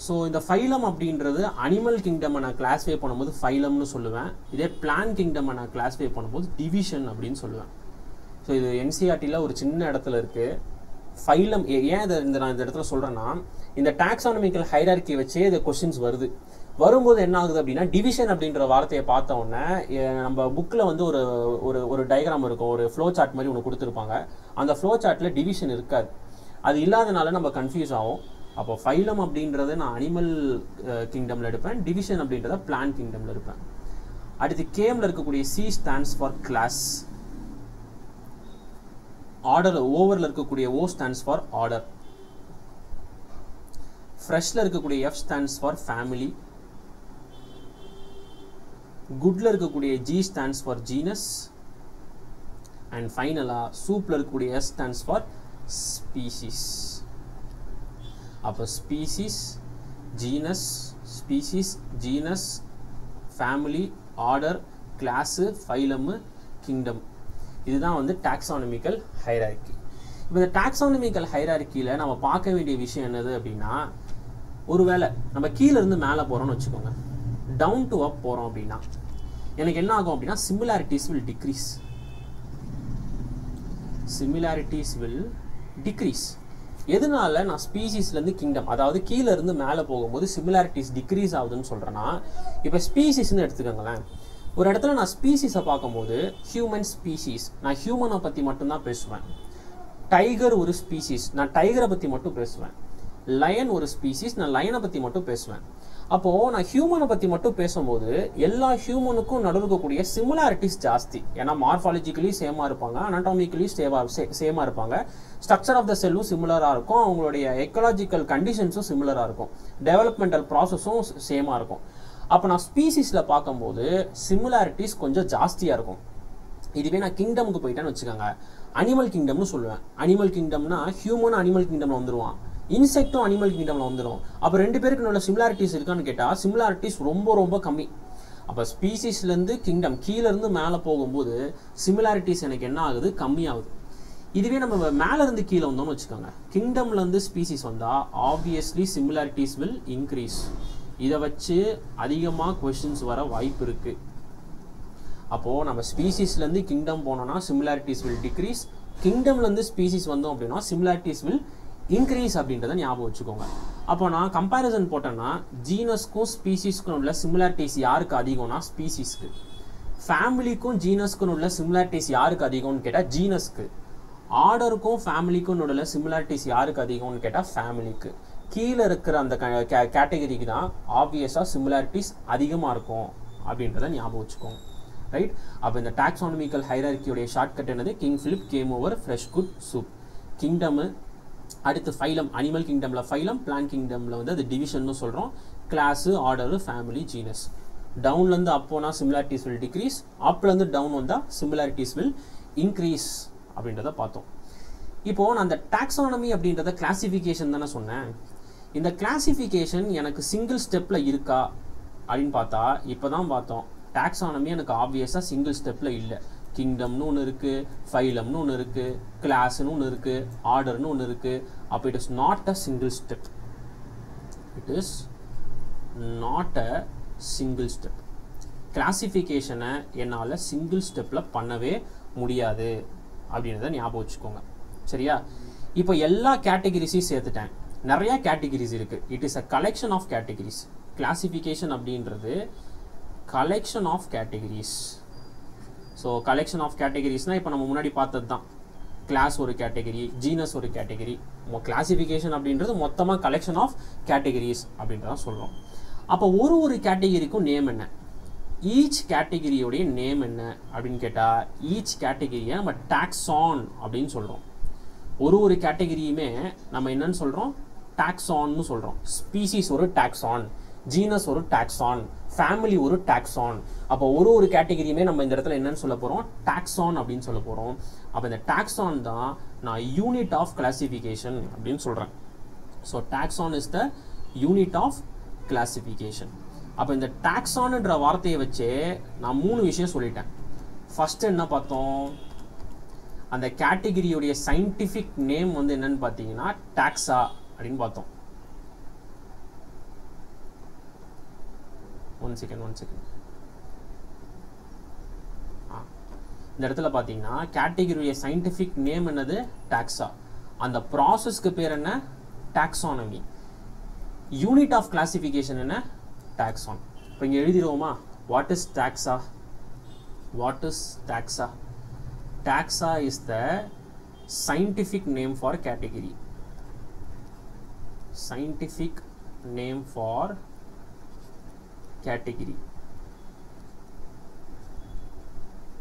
So இந்த ஃபைலம் அப்படின்றது அனிமல் கிங்டம் நான் கிளாஸிஃபை பண்ணும்போது ஃபைலம்னு சொல்லுவேன். இதே பிளான் கிங்டம் நான் கிளாஸிஃபை பண்ணும்போது டிவிஷன் அப்படின்னு சொல்லுவேன். ஸோ இது என்சிஆர்டியில் ஒரு சின்ன இடத்துல இருக்குது. ஃபைலம் ஏன் நான் இந்த இடத்துல சொல்கிறேன்னா, இந்த டாக்ஸானமிக்கல் ஹைரார்கி வச்சே இந்த கொஸ்டின்ஸ் வரும்போது என்ன ஆகுது அப்படின்னா, டிவிஷன் அப்படின்ற வார்த்தையை பார்த்த உடனே நம்ம புக்கில் வந்து ஒரு டயக்ராம் இருக்கும், ஒரு ஃப்ளோ சார்ட் மாதிரி ஒன்று கொடுத்துருப்பாங்க. அந்த ஃப்ளோ சார்ட்டில் டிவிஷன் இருக்காது. அது இல்லாதனால நம்ம கன்ஃபியூஸ் ஆகும். அப்போ ஃபைலம் அப்படின்றத நான் அனிமல் கிங்டமில் எடுப்பேன், டிவிஷன் அப்படின்றத பிளான் கிங்டமில் இருப்பேன். அடுத்து கேமில் இருக்கக்கூடிய C stands for class. Order ஓவரில் இருக்கக்கூடிய ஓ ஸ்டாண்ட்ஸ் ஃபார் ஆர்டர். ஃப்ரெஷ்ல இருக்கக்கூடிய எஃப் ஸ்டாண்ட்ஸ் ஃபார் ஃபேமிலி. குட்ல இருக்கக்கூடிய G stands for genus. And ஃபைனலாக சூப்பில் இருக்கக்கூடிய எஸ் ஸ்டாண்ட்ஸ் ஃபார் ஸ்பீசிஸ். அப்போ species, genus, species, genus, family, order, class, phylum, kingdom. இதுதான் வந்து டாக்ஸானமிக்கல் ஹைரார்கி. இப்போ இந்த டாக்ஸானமிக்கல் ஹைரார்கியில் நம்ம பார்க்க வேண்டிய விஷயம் என்னது அப்படின்னா, ஒருவேளை நம்ம கீழே இருந்து மேலே போகிறோம்னு வச்சுக்கோங்க, டவுன் டு அப் போகிறோம் அப்படின்னா எனக்கு என்ன ஆகும் அப்படின்னா, similarities will degrees. Similarities will degrees. எதனால நான் ஸ்பீசிஸ்லேருந்து கிங்டம், அதாவது கீழே இருந்து மேலே போகும்போது சிமிலாரிட்டிஸ் டிக்ரீஸ் ஆகுதுன்னு சொல்கிறேன்னா, இப்போ ஸ்பீசிஸ்ன்னு எடுத்துக்கோங்களேன். ஒரு இடத்துல நான் ஸ்பீசிஸை பார்க்கும்போது ஹியூமன் ஸ்பீசிஸ், நான் ஹியூமனை பற்றி மட்டும்தான் பேசுவேன். டைகர் ஒரு ஸ்பீசிஸ், நான் டைகரை பற்றி மட்டும் பேசுவேன். லயன் ஒரு ஸ்பீசிஸ், நான் லயனை பற்றி மட்டும் பேசுவேன். அப்போது நான் ஹியூமனை பற்றி மட்டும் பேசும்போது எல்லா ஹியூமனுக்கும் நடுவில் இருக்கக்கூடிய சிமிலாரிட்டிஸ் ஜாஸ்தி. ஏன்னா மார்ஃபாலஜிக்கலி சேமாக இருப்பாங்க, அனாட்டாமிக்கலி சேமாக இருப்பாங்க, ஸ்ட்ரக்சர் ஆஃப் த செல்லும் சிமிலராக இருக்கும், அவங்களுடைய எக்கலாஜிக்கல் கண்டிஷன்ஸும் சிமிலராக இருக்கும், டெவலப்மெண்டல் ப்ராசஸும் சேமாக இருக்கும். அப்போ நான் ஸ்பீசிஸில் பார்க்கும்போது சிமிலாரிட்டிஸ் கொஞ்சம் ஜாஸ்தியாக இருக்கும். இதுவே நான் கிங்டமுக்கு போயிட்டேன்னு வச்சுக்கோங்க, அனிமல் கிங்டம்னு சொல்லுவேன். அனிமல் கிங்டம்னா ஹியூமனும் அனிமல் கிங்டமில் வந்துடுவான், இன்செக்டும் அனிமல் கிங்டமில் வந்துடும். அப்போ ரெண்டு பேருக்கு நல்ல சிமிலாரிட்டிஸ் இருக்கான்னு கேட்டால் சிமிலாரிட்டிஸ் ரொம்ப ரொம்ப கம்மி. அப்போ ஸ்பீசிஸ்லேருந்து கிங்டம், கீழேருந்து மேலே போகும்போது சிமிலாரிட்டிஸ் எனக்கு என்ன ஆகுது, கம்மியாகுது. இதுவே நம்ம மேலேருந்து கீழே வந்தோம்னு வச்சுக்கோங்க, கிங்டம்லேருந்து ஸ்பீசிஸ் வந்தால் ஆப்வியஸ்லி சிமிலாரிட்டிஸ் வில் இன்க்ரீஸ். இதை வச்சு அதிகமாக கொஸ்டின்ஸ் வர வாய்ப்பு இருக்குது. அப்போது நம்ம ஸ்பீசிஸ்லேருந்து கிங்டம் போனோம்னா சிமிலாரிட்டிஸ் வில் டிக்ரீஸ், கிங்டம்லேருந்து ஸ்பீசிஸ் வந்தோம் அப்படின்னா சிமிலாரிட்டிஸ் வில் இன்க்ரீஸ் அப்படின்றத ஞாபகம் வச்சுக்கோங்க. அப்போ நான் கம்பேரிசன் போட்டேன்னா ஜீனஸ்க்கும் ஸ்பீசிஸ்க்கும் உள்ள சிமிலாரிட்டிஸ் யாருக்கு அதிகம்னா ஸ்பீசிஸ்க்கு, ஃபேமிலிக்கும் ஜீனஸ்க்கும் உள்ள சிமிலாரிட்டிஸ் யாருக்கு அதிகம்னு கேட்டால் ஜீனஸ்க்கு, ஆர்டருக்கும் ஃபேமிலிக்கும் உள்ள சிமிலாரிட்டிஸ் யாருக்கு அதிகம்னு கேட்டால் ஃபேமிலிக்கு. கீழே இருக்கிற அந்த கேட்டகரிக்கு தான் ஆப்வியஸாக சிமிலாரிட்டிஸ் அதிகமாக இருக்கும் அப்படின்றத ஞாபகம் வச்சுக்கோங்க. ரைட். அப்போ இந்த டாக்ஸானமிக்கல் ஹைரார்கியோடைய ஷார்ட்கட் என்னது, king Philip came over fresh good soup. Kingdom, அடுத்து ஃபைலம், அனிமல் கிங்டமில் ஃபைலம், பிளான் கிங்டமில் வந்து அது டிவிஷன்னு சொல்கிறோம். Class, order, family, genus. டவுன்லேருந்து அப் போனால் சிமிலாரிட்டிஸ் வில் டிக்ரீஸ், அப்லேருந்து டவுன் வந்தால் சிமிலாரிட்டிஸ் வில் இன்க்ரீஸ் அப்படின்றத பார்த்தோம். இப்போது நான் அந்த டாக்ஸானமி அப்படின்றத கிளாசிஃபிகேஷன் தானே சொன்னேன். இந்த கிளாசிஃபிகேஷன் எனக்கு சிங்கிள் ஸ்டெப்பில் இருக்கா அப்படின்னு பார்த்தா இப்போ தான் பார்த்தோம். டாக்ஸானமி எனக்கு ஆப்வியஸாக சிங்கிள் ஸ்டெப்பில் இல்லை. கிங்டம்னு ஒன்று இருக்குது, ஃபைலம்னு ஒன்று இருக்குது, கிளாஸ்னு ஒன்று இருக்குது, ஆர்டர்னு ஒன்று இருக்குது. அப்போ it is not a single step. It is not a single step. கிளாசிஃபிகேஷனை என்னால் சிங்கிள் ஸ்டெப்பில் பண்ணவே முடியாது அப்படின்றத ஞாபகம் வச்சுக்கோங்க. சரியா? இப்போ எல்லா கேட்டகிரிஸையும் சேர்த்துட்டேன். நிறையா கேட்டகிரிஸ் இருக்குது. It is a collection of categories. Classification அப்படின்றது collection of categories. So collection of கேட்டகிரிஸ்னால் இப்போ நம்ம முன்னாடி பார்த்தது தான். கிளாஸ் ஒரு கேட்டகிரி, ஜீனஸ் ஒரு கேட்டகிரி. கிளாசிஃபிகேஷன் அப்படின்றது மொத்தமாக கலெக்ஷன் ஆஃப் கேட்டகிரிஸ் அப்படின்றதான் சொல்கிறோம். அப்போ ஒரு கேட்டகிரிக்கும் நேம் என்ன? ஈச் கேட்டகிரியோடைய நேம் என்ன அப்படின்னு கேட்டால் ஈச் கேட்டகிரியை நம்ம டாக்ஸான் அப்படின்னு சொல்கிறோம். ஒரு கேட்டகிரியுமே நம்ம என்னன்னு சொல்கிறோம், டாக்ஸான்னு சொல்கிறோம். ஸ்பீசிஸ் ஒரு டாக்ஸான், ஜீனஸ் ஒரு டாக்ஸான், ஃபேமிலி ஒரு டாக்ஸான். அப்போ ஒரு கேட்டகிரியுமே நம்ம இந்த இடத்துல என்னன்னு சொல்ல போகிறோம், டாக்ஸான் அப்படின்னு சொல்ல போகிறோம். அப்போ இந்த டாக்ஸான் தான் நான் யூனிட் ஆஃப் கிளாசிஃபிகேஷன் அப்படின்னு சொல்கிறேன். So taxon is the unit of classification. அப்போ இந்த டாக்ஸான்ன்ற வார்த்தையை வச்சு நான் 3 விஷயம் சொல்லிட்டேன். ஃபர்ஸ்ட் என்ன பார்த்தோம், அந்த கேட்டகிரியோடைய சயின்டிஃபிக் நேம் வந்து என்னன்னு பார்த்தீங்கன்னா டாக்ஸா அப்படின்னு பார்த்தோம். ஒன் செகண்ட் இந்த இடத்துல பார்த்தீங்கன்னா கேட்டகிரியோடைய சயின்டிஃபிக் நேம் என்னது, டாக்ஸா. அந்த ப்ராசஸ்க்கு பேர் என்ன, டாக்ஸானமி. யூனிட் ஆஃப் கிளாசிஃபிகேஷன் என்ன, டாக்ஸான். இப்போ இங்கே எழுதிடுவோமா, what is taxa? What is taxa? Taxa is the scientific name for category. Scientific name for category.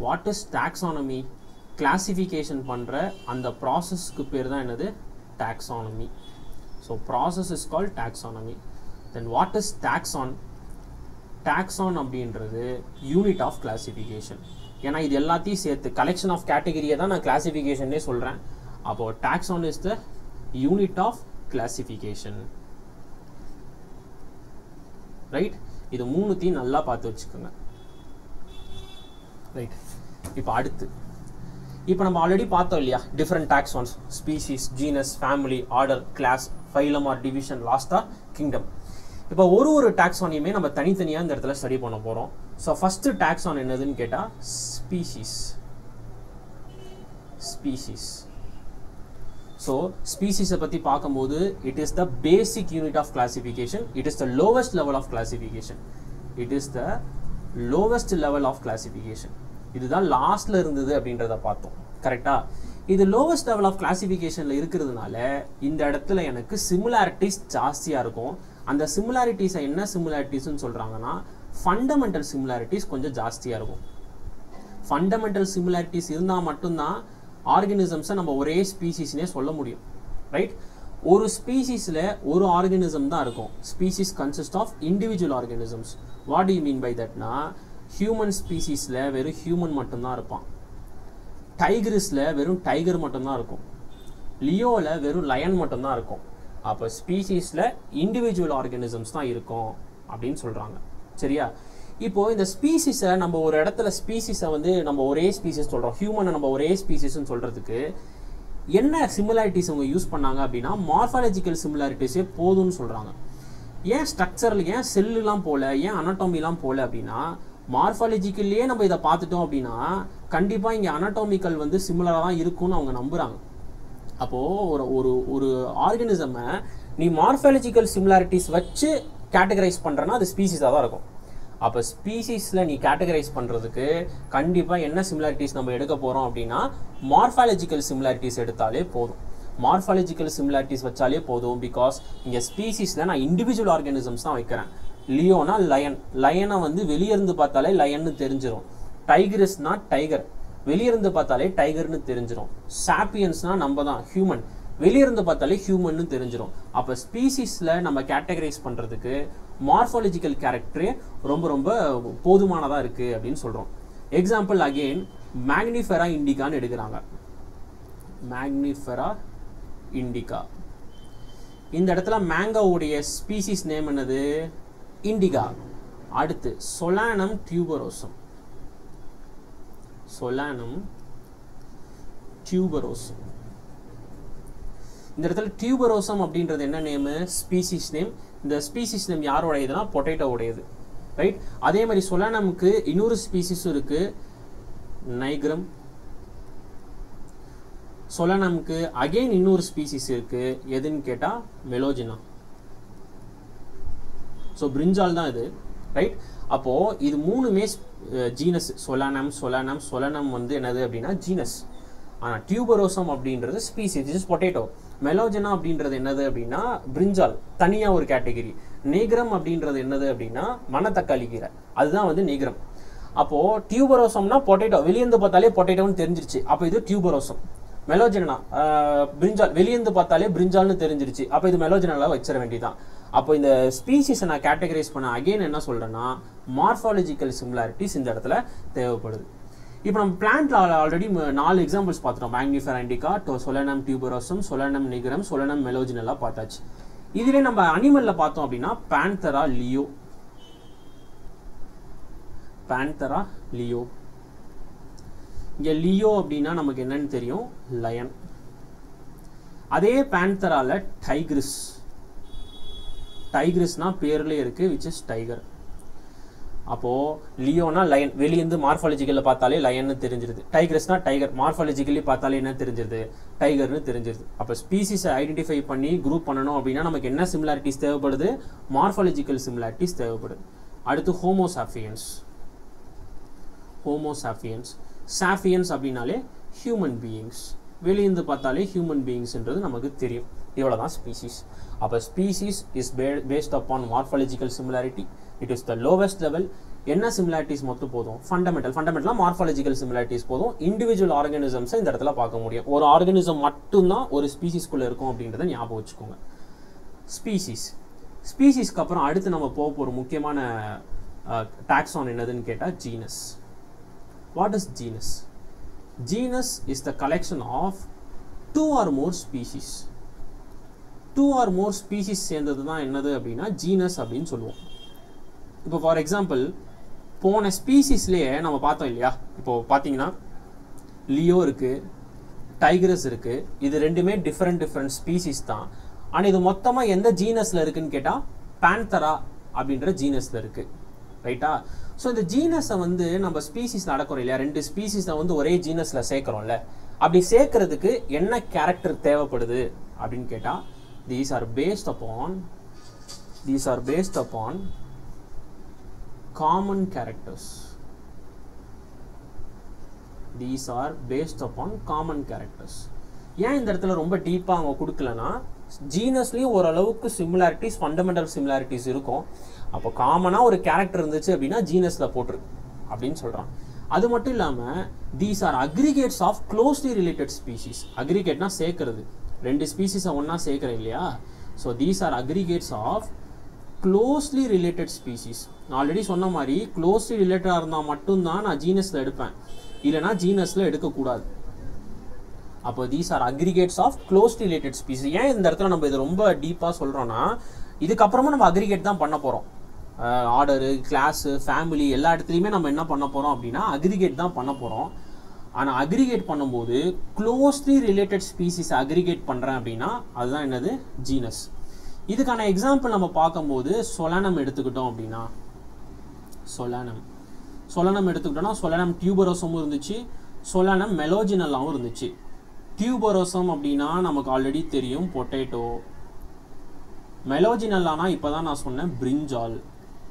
What is taxonomy? Classification பண்ற அந்த ப்ராசஸ்க்கு பேர் தான் என்னது, taxonomy. So process is called taxonomy. Then what is taxon? Taxon அப்படின்றது unit of classification. ஏன்னா இது எல்லாத்தையும் சேர்த்து கலெக்ஷன் ஆஃப் கேட்டகரியை தான் நான் கிளாசிஃபிகேஷனே சொல்கிறேன். அப்போது taxon is the unit of classification. Right, இது 3த்தையும் நல்லா பார்த்து வச்சுக்கோங்க. ரைட், இப்போ அடுத்து இப்போ நம்ம ஆல்ரெடி பார்த்தோம் இல்லையா, different taxons, species, genus, family, order, class, phylum or division, லாஸ்ட்டாக கிங்டம். இப்போ ஒரு டாக்ஸானையுமே நம்ம தனித்தனியாக இந்த இடத்துல ஸ்டடி பண்ண போகிறோம். ஸோ ஃபஸ்ட்டு டாக்ஸான் என்னதுன்னு கேட்டால் ஸ்பீசிஸ். ஸ்பீசிஸ். ஸோ ஸ்பீசிஸை பற்றி பார்க்கும்போது it is the basic unit of classification. It is the lowest level of classification. It is the lowest level of classification. இதுதான் லாஸ்ட்ல இருந்தது அப்படின்றத பார்த்தோம். கரெக்டா? இது லோவஸ்ட் லெவல் ஆஃப் கிளாசிஃபிகேஷன்ல இருக்கிறதுனால இந்த இடத்துல எனக்கு சிமிலாரிட்டிஸ் ஜாஸ்தியா இருக்கும். அந்த சிமிலாரிட்டிஸை என்ன சிமிலாரிட்டிஸ்ன்னு சொல்றாங்கன்னா ஃபண்டமெண்டல் சிமிலாரிட்டிஸ் கொஞ்சம் ஜாஸ்தியா இருக்கும். ஃபண்டமெண்டல் சிமிலாரிட்டிஸ் இருந்தால் மட்டும்தான் ஆர்கனிசம்ஸை நம்ம ஒரே ஸ்பீசிஸ்னே சொல்ல முடியும். ரைட், ஒரு ஸ்பீசிஸில் ஒரு ஆர்கனிசம் தான் இருக்கும். Species consist of individual organisms. What do you mean by தட்னா, ஹியூமன் ஸ்பீசிஸில் வெறும் ஹியூமன் மட்டும்தான் இருப்பான். டைகரிஸில் வெறும் டைகர் மட்டும்தான் இருக்கும். லியோவில் வெறும் லயன் மட்டும்தான் இருக்கும். அப்போ ஸ்பீசிஸில் இண்டிவிஜுவல் ஆர்கனிசம்ஸ் தான் இருக்கும் அப்படின்னு சொல்கிறாங்க. சரியா? இப்போது இந்த ஸ்பீசிஸை நம்ம ஒரு இடத்துல ஸ்பீசிஸை வந்து நம்ம ஒரே ஸ்பீசிஸ் சொல்கிறோம், ஹியூமனை நம்ம ஒரே ஸ்பீசிஸ்ன்னு சொல்கிறதுக்கு என்ன சிமிலாரிட்டிஸ் அவங்க யூஸ் பண்ணாங்க அப்படின்னா மார்ஃபாலஜிக்கல் சிமிலாரிட்டிஸே போதும்னு சொல்கிறாங்க. ஏன் ஸ்ட்ரக்சரில், ஏன் செல்லுலாம் போல, ஏன் அனட்டாமிலாம் போல அப்படின்னா மார்ஃபாலஜிக்கல்லையே நம்ம இதை பார்த்துட்டோம் அப்படின்னா கண்டிப்பாக இங்கே அனட்டாமிக்கல் வந்து சிமிலராக தான் இருக்கும்னு அவங்க நம்புகிறாங்க. அப்போது ஒரு ஆர்கனிசமை நீ மார்ஃபாலஜிக்கல் சிமிலாரிட்டிஸ் வச்சு கேட்டகரைஸ் பண்ணுறன்னா அது ஸ்பீசிஸாக தான் இருக்கும். அப்போ ஸ்பீசிஸில் நீ கேட்டகரைஸ் பண்ணுறதுக்கு கண்டிப்பாக என்ன சிமிலாரிட்டிஸ் நம்ம எடுக்க போகிறோம் அப்படின்னா மார்ஃபாலஜிக்கல் சிமிலாரிட்டிஸ் எடுத்தாலே போதும். மார்ஃபாலஜிக்கல் சிமிலாரிட்டிஸ் வச்சாலே போதும். பிகாஸ் இங்கே ஸ்பீசிஸில் நான் இண்டிவிஜுவல் ஆர்கனிசம்ஸ் தான் வைக்கிறேன். லியோனா லயன், லயனை வந்து வெளியிருந்து பார்த்தாலே லயன்னு தெரிஞ்சிடும். டைகரிஸ்னா டைகர், வெளியிருந்து பார்த்தாலே டைகர்னு தெரிஞ்சிடும். சாப்பியன்ஸ்னா நம்ம தான் ஹியூமன், வெளியிருந்து பார்த்தாலே ஹியூமன்னு தெரிஞ்சிடும். அப்போ ஸ்பீசிஸில் நம்ம கேட்டகரைஸ் பண்ணுறதுக்கு மார்ஃபாலஜிக்கல் கேரக்டரே ரொம்ப ரொம்ப போதுமானதாக இருக்குது அப்படின்னு சொல்கிறோம். எக்ஸாம்பிள் அகெயின் மேக்னிஃபெரா இண்டிகான்னு எடுக்கிறாங்க. மேக்னிஃபெரா இண்டிகா. இந்த இடத்துல மேங்கோவுடைய ஸ்பீசிஸ் நேம் என்னது? இண்டிகா. அடுத்து சொலானம் டியூபரோசம். சொலானம் டியூபரோசம். இந்த இடத்துல டியூபரோசம் அப்படின்றது என்ன நேமு? Species name. இந்த ஸ்பீசிஸ் நேம் யாரோடையதுன்னா பொட்டேட்டோவுடையது. ரைட், அதே மாதிரி சொலானமுக்கு இன்னொரு ஸ்பீசிஸும் இருக்கு, நைக்ரம். சொலானமுக்கு அகெயின் இன்னொரு ஸ்பீசிஸ் இருக்கு, எதுன்னு கேட்டா மெலோஜினா. ஸோ பிரிஞ்சால் தான் இது. ரைட், அப்போ இது மூணுமே ஜீனஸ். சொலானம் வந்து என்னது அப்படின்னா ஜீனஸ். ஆனால் டியூபரோசம் அப்படின்றது ஸ்பீசிஸ், இஸ் பொட்டேட்டோ. மெலோஜனா அப்படின்றது என்னது அப்படின்னா பிரிஞ்சால், தனியாக ஒரு கேட்டகிரி. நேக்ரம் அப்படின்றது என்னது அப்படின்னா மணத்தக்காளி கீரை, அதுதான் வந்து நேக்ரம். அப்போது டியூபரோசம்னா பொட்டேட்டோ, வெளியேந்து பார்த்தாலே பொட்டேட்டோன்னு தெரிஞ்சிருச்சு, அப்போ இது டியூபரோசம். மெலோஜெனா பிரிஞ்சால், வெளியேந்து பார்த்தாலே பிரிஞ்சால்னு தெரிஞ்சிருச்சு, அப்போ இது மெலோஜெனால வச்சிட வேண்டியதான். அப்போ இந்த ஸ்பீசிஸை நான் கேட்டகரைஸ் பண்ண அகெயின் என்ன சொல்கிறேன்னா, மார்ஃபாலஜிக்கல் சிமிலாரிட்டிஸ் இந்த இடத்துல தேவைப்படுது. இப்போ நம்ம பிளான்ட்ல ஆல்ரெடி 4 எக்ஸாம்பிள்ஸ் பார்த்துட்டோம். மேக்னிஃபெரா இண்டிகா, சொலனம் டியூபரோசம், சொலனம் நிகரம், சொலனம் மெலோஜினலா பார்த்தாச்சு. இதுவே நம்ம அனிமல்ல பார்த்தோம் அப்படின்னா பேன்தரா லியோ, பேன்தரா லியோ. இங்கே லியோ அப்படின்னா நமக்கு என்னன்னு தெரியும், லயன். அதே பேன்தரால டைக்ரிஸ், டைக்ரிஸ்னா பேர்லேயே இருக்கு, விச் இஸ் டைகர். அப்போது லியோனா லயன், வெளியேந்து மார்ஃபாலஜிக்கலில் பார்த்தாலே லயன்னு தெரிஞ்சிருது. டைக்ரஸ்னா டைகர், மார்ஃபாலஜிக்கலி பார்த்தாலே என்ன தெரிஞ்சிருது, டைகர்னு தெரிஞ்சிருது. அப்போ ஸ்பீசிஸை ஐடென்டிஃபை பண்ணி குரூப் பண்ணணும் அப்படின்னா நமக்கு என்ன சிமிலாரிட்டிஸ் தேவைப்படுது, மார்ஃபாலஜிக்கல் சிமிலாரிட்டிஸ் தேவைப்படுது. அடுத்து ஹோமோசாஃபியன்ஸ். ஹோமோசாஃபியன்ஸ், சாஃபியன்ஸ் அப்படின்னாலே ஹியூமன் பீயிங்ஸ், வெளியேந்து பார்த்தாலே ஹியூமன் பீயிங்ஸ்ன்றது நமக்கு தெரியும். இவ்வளோ தான் ஸ்பீசிஸ். அப்போ species is based upon morphological similarity. It is the lowest level. என்ன சிமிலாரிட்டிஸ் மொத்தம் போதும், ஃபண்டமெண்டலாக மார்ஃபாலஜிக்கல் சிமிலாரிட்டிஸ் போதும். இண்டிவிஜுவல் ஆர்கானிசம்ஸை இந்த இடத்துல பார்க்க முடியும். ஒரு ஆர்கானிசம் மட்டும்தான் ஒரு ஸ்பீசிஸ்குள்ளே இருக்கும் அப்படின்றத ஞாபகம் வச்சுக்கோங்க. ஸ்பீசிஸ்க்கு அப்புறம் அடுத்து நம்ம போக போகிற முக்கியமான டாக்ஸான் என்னதுன்னு கேட்டால் genus. What is genus? Genus is the collection of 2 or more species. 2 or more species சேர்ந்தது தான் என்னது அப்படின்னா ஜீனஸ் அப்படின்னு சொல்லுவோம். இப்போ ஃபார் எக்ஸாம்பிள் போன ஸ்பீசிஸ்லேயே நம்ம பார்த்தோம் இல்லையா, இப்போ பார்த்தீங்கன்னா லியோ இருக்குது, டைகரஸ் இருக்குது. இது ரெண்டுமே டிஃப்ரெண்ட் ஸ்பீசிஸ் தான். ஆனால் இது மொத்தமாக எந்த ஜீனஸில் இருக்குன்னு கேட்டால் பேன்தரா அப்படின்ற ஜீனஸில் இருக்குது. ரைட்டா? ஸோ இந்த ஜீனஸை வந்து நம்ம ஸ்பீசிஸில் அடக்கிறோம் இல்லையா, 2 ஸ்பீசிஸை வந்து ஒரே ஜீனஸில் சேர்க்குறோம்ல, அப்படி சேர்க்கறதுக்கு என்ன கேரக்டர் தேவைப்படுது அப்படின்னு கேட்டால் these are based upon common characters. These are based upon common characters. ஏன் இந்த இடத்துல ரொம்ப டீப்பாக அவங்க கொடுக்கலன்னா, ஜீனஸ்லேயும் ஓரளவுக்கு சிமிலாரிட்டிஸ், ஃபண்டமெண்டல் சிமிலாரிட்டிஸ் இருக்கும். அப்போ காமனாக ஒரு கேரக்டர் இருந்துச்சு அப்படின்னா ஜீனஸில் போட்டிருக்கு அப்படின்னு சொல்கிறான். அது மட்டும் இல்லாமல் these are aggregates of closely related species. அக்ரிகேட்னா சேர்க்கறது, 2 ஸ்பீசிஸை ஒன்றா சேர்க்குறேன் இல்லையா. So these are aggregates of closely related species. நான் ஆல்ரெடி சொன்ன மாதிரி க்ளோஸ்லி ரிலேட்டடாக இருந்தால் மட்டும்தான் நான் ஜீனஸில் எடுப்பேன், இல்லைனா ஜீனஸில் எடுக்கக்கூடாது. அப்போ these are aggregates of closely related species. ஏன் இந்த இடத்துல நம்ம இது ரொம்ப டீப்பாக சொல்கிறோன்னா, இதுக்கப்புறமா நம்ம அக்ரிகேட் தான் பண்ண போகிறோம். ஆர்டரு, கிளாஸு, ஃபேமிலி எல்லா இடத்துலையுமே நம்ம என்ன பண்ண போகிறோம் அப்படின்னா அக்ரிகேட் தான் பண்ண போகிறோம். ஆனால் அக்ரிகேட் பண்ணும்போது க்ளோஸ்லி ரிலேட்டட் ஸ்பீசிஸ் அக்ரிகேட் பண்ணுறேன் அப்படின்னா அதுதான் என்னது, ஜீனஸ். இதுக்கான எக்ஸாம்பிள் நம்ம பார்க்கும்போது சொலனம் எடுத்துக்கிட்டோம் அப்படின்னா, சொலனம் எடுத்துக்கிட்டோம்னா சொலனம் டியூபரோசமும் இருந்துச்சு, சொலனம் மெலோஜினலாவும் இருந்துச்சு. டியூபரோசம் அப்படின்னா நமக்கு ஆல்ரெடி தெரியும் பொட்டேட்டோ. மெலோஜினல்லானா இப்போ தான் நான் சொன்னேன் பிரிஞ்சால்.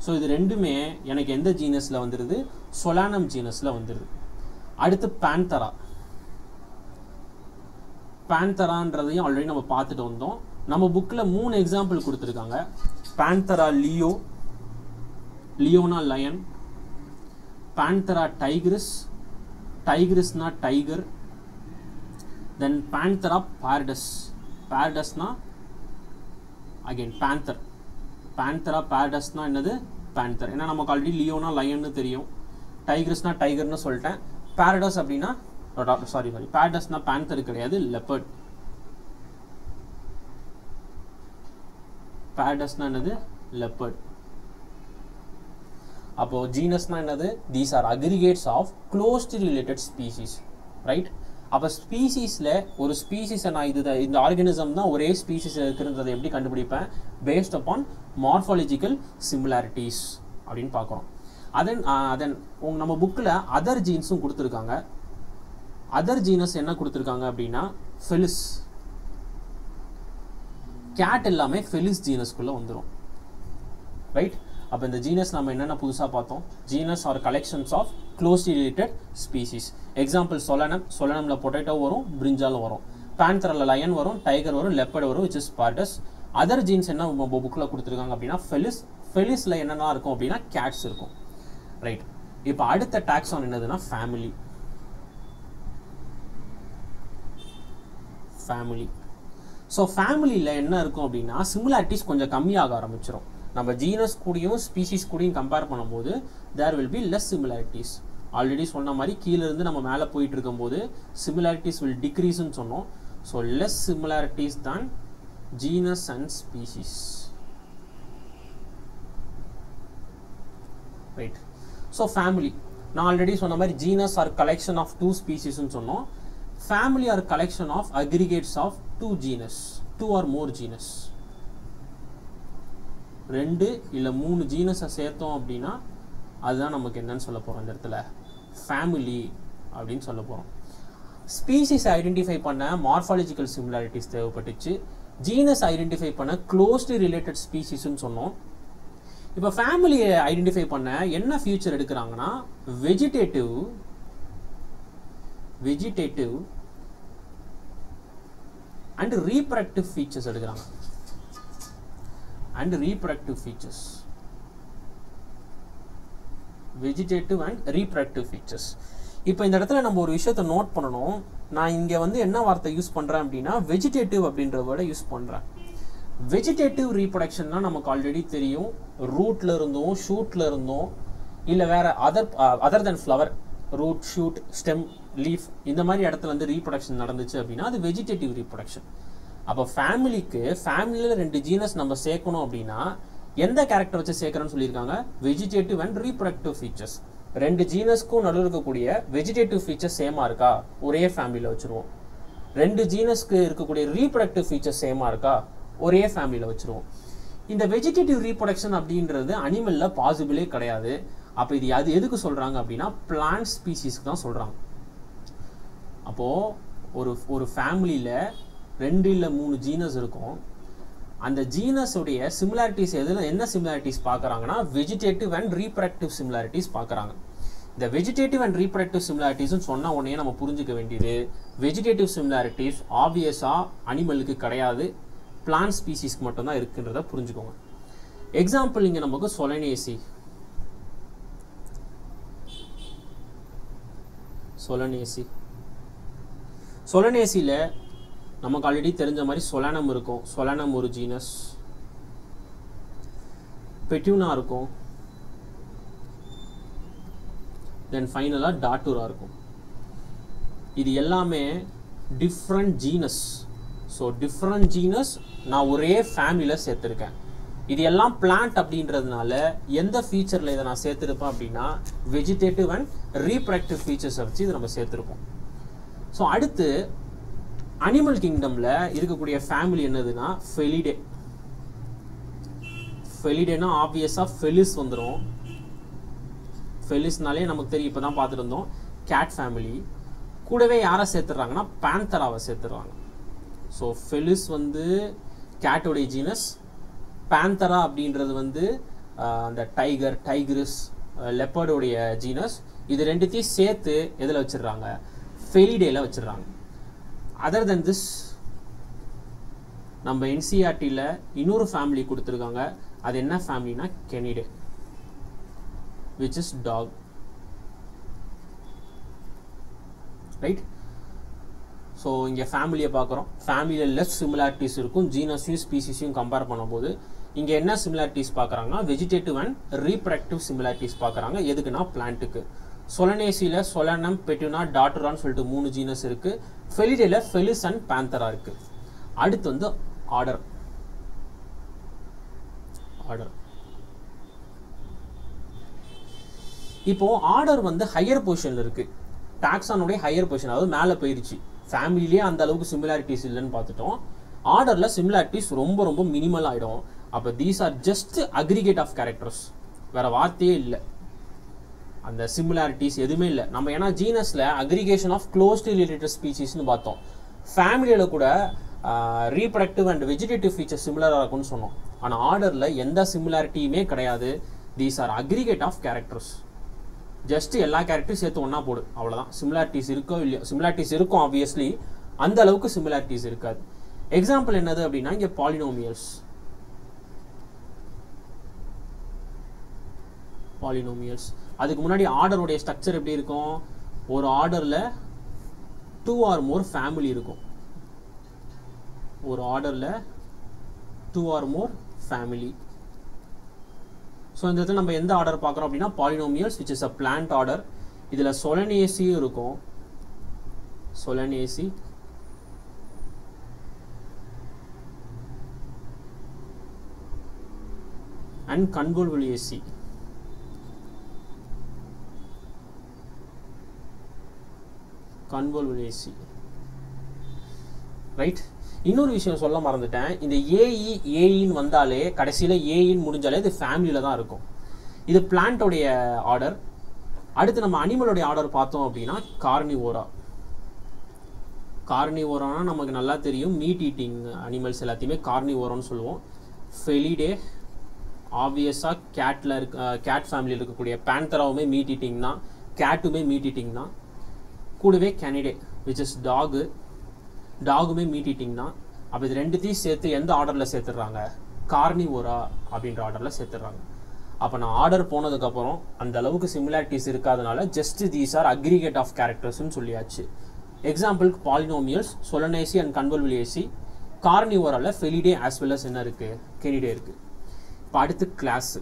ஸோ இது ரெண்டுமே எனக்கு எந்த ஜீனஸில் வந்துடுது, சொலானம் ஜீனஸில் வந்துடுது. அடுத்து பேன்தரான்றதையும் ஆல்ரெடி நம்ம பார்த்துட்டு வந்தோம். நம்ம புக்கில் 3 எக்ஸாம்பிள் கொடுத்துருக்காங்க. பேன்தரா லியோனா லயன், பேன்தரா டைக்ரிஸ்னா டைகர், தென் பேன்தரா பேரடஸ்னா அகைன் பேன்தரா பேரடஸ்னா என்னது, பேன்தர். ஏன்னா நமக்கு ஆல்ரெடி லியோனா லயன்னு தெரியும், டைக்ரிஸ்னா டைகர்னு சொல்லிட்டேன். பேரடஸ் அப்படின்னா பேரடஸ்னா பேன்தர் கிடையாது, லெப்பர்ட். பேரடஸ்னா என்னது, லெப்பர்ட். அப்போ ஜீனஸ்னா என்னது, these are aggregates of closely related species. Right? அப்போ ஸ்பீசிஸில் ஒரு ஸ்பீசிஸை நான் இந்த ஆர்கானிசம் தான் ஒரே ஸ்பீசிஸ் இருக்குன்றதை எப்படி கண்டுபிடிப்பேன், பேஸ்ட் அப்பான் மார்ஃபாலஜிக்கல் சிமிலாரிட்டிஸ் அப்படின்னு பார்க்குறோம். அதன் நம்ம புக்கில் அதர் ஜீன்ஸும் கொடுத்துருக்காங்க. அதர் ஜீனஸ் என்ன கொடுத்துருக்காங்க அப்படின்னா ஃபெலிஸ். கேட் எல்லாமே ஃபெலிஸ் ஜீனஸ்குள்ளே வந்துடும். ரைட்? அப்போ இந்த ஜீனஸ் நம்ம என்னென்ன புதுசாக பார்த்தோம், genus are collections of closely related species. Example சொலனமில் பொட்டேட்டோ வரும், பிரிஞ்சாலும் வரும். பேன்தரால லயன் வரும், டைகர் வரும், லெப்பர்ட் வரும், which is pardus. Other genus என்ன புக்கில் கொடுத்துருக்காங்க அப்படின்னா ஃபெலிஸில் என்னென்ன இருக்கும் அப்படின்னா கேட்ஸ் இருக்கும். ரைட்? இப்போ அடுத்த டாக்ஸான் என்னதுன்னா ஃபேமிலி. ஸோ ஃபேமிலியில் என்ன இருக்கும் அப்படின்னா சிமிலாரிட்டிஸ் கொஞ்சம் கம்மியாக ஆரம்பிச்சிடும். நம்ம ஜீனஸ் கூடயும் ஸ்பீசிஸ் கூடயும் கம்பேர் பண்ணும்போது there will be less similarities. Already சொன்ன மாதிரி கீழேருந்து நம்ம மேலே போயிட்டு இருக்கும்போது சிமிலாரிட்டிஸ் வில் டிக்ரீஸ்ன்னு சொன்னோம். ஸோ லெஸ் சிமிலாரிட்டிஸ் தான் genus and species. Right. So family நான் ஆல்ரெடி சொன்ன மாதிரி ஜீனஸ் ஆர் கலெக்ஷன் ஆஃப் 2 ஸ்பீசிஸ்ன்னு சொன்னோம். Family are collection of aggregates of 2 genus, 2 or more genus. 2 இல்ல 3 ஜீனஸை சேர்த்தோம் அப்படின்னா அதுதான் நமக்கு என்னன்னு சொல்ல போறோம் இந்த இடத்துல ஃபேமிலி அப்படின்னு சொல்ல போறோம். ஸ்பீசிஸ் ஐடென்டிஃபை பண்ண மார்ஃபாலஜிக்கல் சிமிலாரிட்டிஸ் தேவைப்பட்டுச்சு. ஜீனஸ் ஐடென்டிஃபை பண்ண க்ளோஸ்லி ரிலேட்டட் ஸ்பீசிஸ்ன்னு சொன்னோம். இப்போ ஃபேமிலியை ஐடென்டிஃபை பண்ண என்ன ஃபியூச்சர் எடுக்கிறாங்கன்னா வெஜிடேட்டிவ் and reproductive features எடுக்கிறாங்க. Vegetative and reproductive features. இப்போ இந்த இடத்துல நம்ம ஒரு விஷயத்தை நோட் பண்ணணும். நான் இங்க வந்து என்ன வார்த்தை யூஸ் பண்றேன் அப்படின்னா வெஜிடேட்டிவ் அப்படின்ற வேர்டை யூஸ் பண்றேன். வெஜிடேட்டிவ் ரீப்ரொடக்ஷன்னா நமக்கு ஆல்ரெடி தெரியும். ரூட்ல இருந்தோம், ஷூட்ல இருந்தோம், இல்ல வேற other then flower, root, shoot, stem, leaf இந்த மாதிரி இடத்துல வந்து ரீப்ரொடக்ஷன் நடந்துச்சு அப்படின்னா அது வெஜிடேட்டிவ் ரீப்ரொடக்ஷன். அப்போ ஃபேமிலியில் 2 ஜீனஸ் நம்ம சேர்க்கணும் அப்படின்னா எந்த கேரக்டர் வச்சு சேர்க்கறோம்னு சொல்லியிருக்காங்க? Vegetative and reproductive features. 2 ஜீனஸ்க்கும் நடுவில் இருக்கக்கூடிய வெஜிடேட்டிவ் ஃபீச்சர்ஸ் சேமா இருக்கா? ஒரே ஃபேமிலியில் வச்சுருவோம். 2 ஜீனஸ்க்கு இருக்கக்கூடிய ரீப்ரொடக்டிவ் ஃபீச்சர்ஸ் சேமா இருக்கா? ஒரே ஃபேமிலியில் வச்சுருவோம். இந்த வெஜிடேட்டிவ் ரீப்ரொடக்ஷன் அப்படின்றது அனிமலில் பாசிபிளே கிடையாது. அப்போ இது அது எதுக்கு சொல்கிறாங்க அப்படின்னா பிளான்ட் ஸ்பீசிஸ்க்கு தான் சொல்கிறாங்க. அப்போது ஒரு ஃபேமிலியில் 2 இல்லை 3 ஜீனஸ் இருக்கும். அந்த ஜீனஸுடைய சிமிலாரிட்டிஸ் என்ன சிமிலாரிட்டிஸ் பார்க்குறாங்கன்னா வெஜிடேட்டிவ் அண்ட் ரீப்ரொடக்டிவ் சிமிலாரிட்டிஸ் பார்க்குறாங்க. இந்த வெஜிடேட்டிவ் அண்ட் ரீப்ரொடக்டிவ் சிமிலாரிட்டிஸ்னு சொன்ன உடனே நம்ம புரிஞ்சுக்க வேண்டியது வெஜிடேட்டிவ் சிமிலாரிட்டிஸ் ஆப்வியஸாக அனிமலுக்கு கிடையாது, பிளான்ட் ஸ்பீசிஸ்க்கு மட்டும்தான் இருக்குன்றத புரிஞ்சுக்கோங்க. எக்ஸாம்பிள் இங்கே நமக்கு சொலனேசியில் நமக்கு ஆல்ரெடி தெரிஞ்ச மாதிரி சொலானம் இருக்கும். சொலானம் ஒரு ஜீனஸ். பெட்யூனா இருக்கும். தென் ஃபைனலாக டாட்டூரா இருக்கும். இது எல்லாமே different genus. So different genus நான் ஒரே ஃபேமிலியில் சேர்த்துருக்கேன். இது எல்லாம் பிளான்ட் அப்படின்றதுனால எந்த ஃபீச்சரில் இதை நான் சேர்த்துருப்பேன் அப்படின்னா வெஜிடேட்டிவ் அண்ட் ரீப்ரொடக்டிவ் ஃபீச்சர்ஸை வச்சு இதை நம்ம சேர்த்துருப்போம். ஸோ அடுத்து அனிமல் கிங்டமில் இருக்கக்கூடிய ஃபேமிலி என்னதுன்னா ஃபெலிடே. ஃபெலிடேனா ஆப்வியஸாக ஃபெலிஸ் வந்துடும். ஃபெலிஸ்னாலே நமக்கு தெரியும், இப்போ தான் பார்த்துட்டு இருந்தோம். கேட் ஃபேமிலி கூடவே யாரை சேர்த்துடுறாங்கன்னா பேந்தராவை சேர்த்துடுறாங்க. ஸோ ஃபெலிஸ் வந்து கேட்டோடைய ஜீனஸ், பேந்தரா அப்படின்றது வந்து அந்த டைகரிஸ், லெப்பர்டோடைய ஜீனஸ். இது ரெண்டுத்தையும் சேர்த்து எதில் வச்சிடுறாங்க? ஃபெலிடேல வச்சிடுறாங்க. அதர் தென் திஸ் நம்ம என்சிஆர்டியில் இன்னொரு ஃபேமிலி கொடுத்துருக்காங்க. அது என்ன ஃபேமிலினா கெனிடே, which is dog. Right. So இங்கே ஃபேமிலியை பார்க்குறோம். ஃபேமிலியில் லெஸ் சிமிலாரிட்டிஸ் இருக்கும் ஜீனஸையும் ஸ்பீசிஸையும் கம்பேர் பண்ணும்போது. இங்கே என்ன சிமிலாரிட்டிஸ் பார்க்குறாங்கன்னா வெஜிடேட்டிவ் அண்ட் ரீப்ரொடக்டிவ் சிமிலாரிட்டிஸ் பார்க்குறாங்க. எதுக்குன்னா பிளான்ட்டுக்கு. சொலனேசியில் சொலனம், பெட்யூனா, டாட்டரான்னு சொல்லிட்டு 3 ஜீனஸ் இருக்குது. ஃபெலிடேல ஃபெலிஸ் அண்ட் பேந்தரா இருக்குது. அடுத்து வந்து ஆர்டர். இப்போ ஆர்டர் வந்து ஹையர் பொசிஷனில் இருக்குது. டாக்ஸானுடைய ஹையர் பொசிஷன், அதாவது மேலே போயிடுச்சு. ஃபேமிலியே அந்த அளவுக்கு சிமிலாரிட்டிஸ் இல்லைன்னு பார்த்துட்டோம். ஆர்டரில் சிமிலாரிட்டிஸ் ரொம்ப ரொம்ப மினிமல் ஆகிடும். அப்போ these are just aggregate of characters, வேற வார்த்தையே இல்லை. அந்த சிமிலாரிட்டிஸ் எதுவுமே இல்லை. நம்ம ஏன்னா ஜீனஸில் அக்ரிகேஷன் ஆஃப் க்ளோஸ்லி ரிலேட்டட் ஸ்பீசிஸ்னு பார்த்தோம். ஃபேமிலியில் கூட ரீப்ரொடக்டிவ் அண்ட் வெஜிடேட்டிவ் ஃபீச்சர்ஸ் சிமிலராக இருக்கும்னு சொன்னோம். ஆனால் ஆர்டரில் எந்த சிமிலாரிட்டியுமே கிடையாது. These are aggregate of characters. Just எல்லா கேரக்டரும் சேர்த்து ஒன்றா போடு, அவ்வளோதான். சிமிலாரிட்டிஸ் இருக்கோ இல்லையோ, சிமிலாரிட்டிஸ் இருக்கும் ஆப்வியஸ்லி, அந்த அளவுக்கு சிமிலாரிட்டிஸ் இருக்காது. எக்ஸாம்பிள் என்னது அப்படின்னா இங்கே பாலினோமியல்ஸ். பாலினோமியல்ஸ். அதுக்கு முன்னாடி ஆர்டருடைய ஸ்ட்ரக்சர் எப்படி இருக்கும்? ஒரு ஆர்டரில் 2 or more ஃபேமிலி இருக்கும். ஒரு ஆர்டரில் 2 or more ஃபேமிலி. ஸோ இந்த இடத்துல நம்ம எந்த ஆர்டர் பார்க்குறோம் அப்படின்னா Polemoniales which is a plant order. இதில் சொலனேசியும் இருக்கும். Solanaceae and convolvulaceae. convolvulaceae right. இன்னொரு விஷயம் சொல்ல மறந்துட்டேன். இந்த ஏஇன்னு வந்தாலே கடைசியில் ஏஇன்னு முடிஞ்சாலே இது ஃபேமிலியில் தான் இருக்கும். இது பிளான்ட்டோடைய ஆர்டர். அடுத்து நம்ம அனிமலோடைய ஆர்டர் பார்த்தோம் அப்படின்னா கார்னிவோரா. கார்னிவோரானா நமக்கு நல்லா தெரியும், மீட் ஈட்டிங் அனிமல்ஸ் எல்லாத்தையுமே கார்னிவோரான்னு சொல்லுவோம். ஃபெலிடே ஆப்வியஸாக கேட் ஃபேமிலியில் இருக்கக்கூடிய பேந்தராவுமே மீட் ஈட்டிங் தான், கேட்டுமே மீட் ஈட்டிங் தான். கூடவே Canidae which is டாகுமே meet eating தான். அப்போ இது ரெண்டுத்தையும் சேர்த்து எந்த ஆர்டரில் சேர்த்துடுறாங்க? கார்னிவோரா அப்படின்ற ஆர்டரில் சேர்த்துடுறாங்க. அப்போ நான் ஆர்டர் போனதுக்கப்புறம் அந்த அளவுக்கு சிமிலாரிட்டிஸ் இருக்காதனால just these are aggregate of கேரக்டர்ஸ்னு சொல்லியாச்சு. எக்ஸாம்பிளுக்கு பாலினோமியல்ஸ், சொலனேசி அண்ட் கன்வல்விலியேசி. கார்னிவோராவில் ஃபெலிடே ஆஸ் வெல் அஸ் என்ன இருக்குது? கெனிடே இருக்குது. இப்போ அடுத்து கிளாஸு.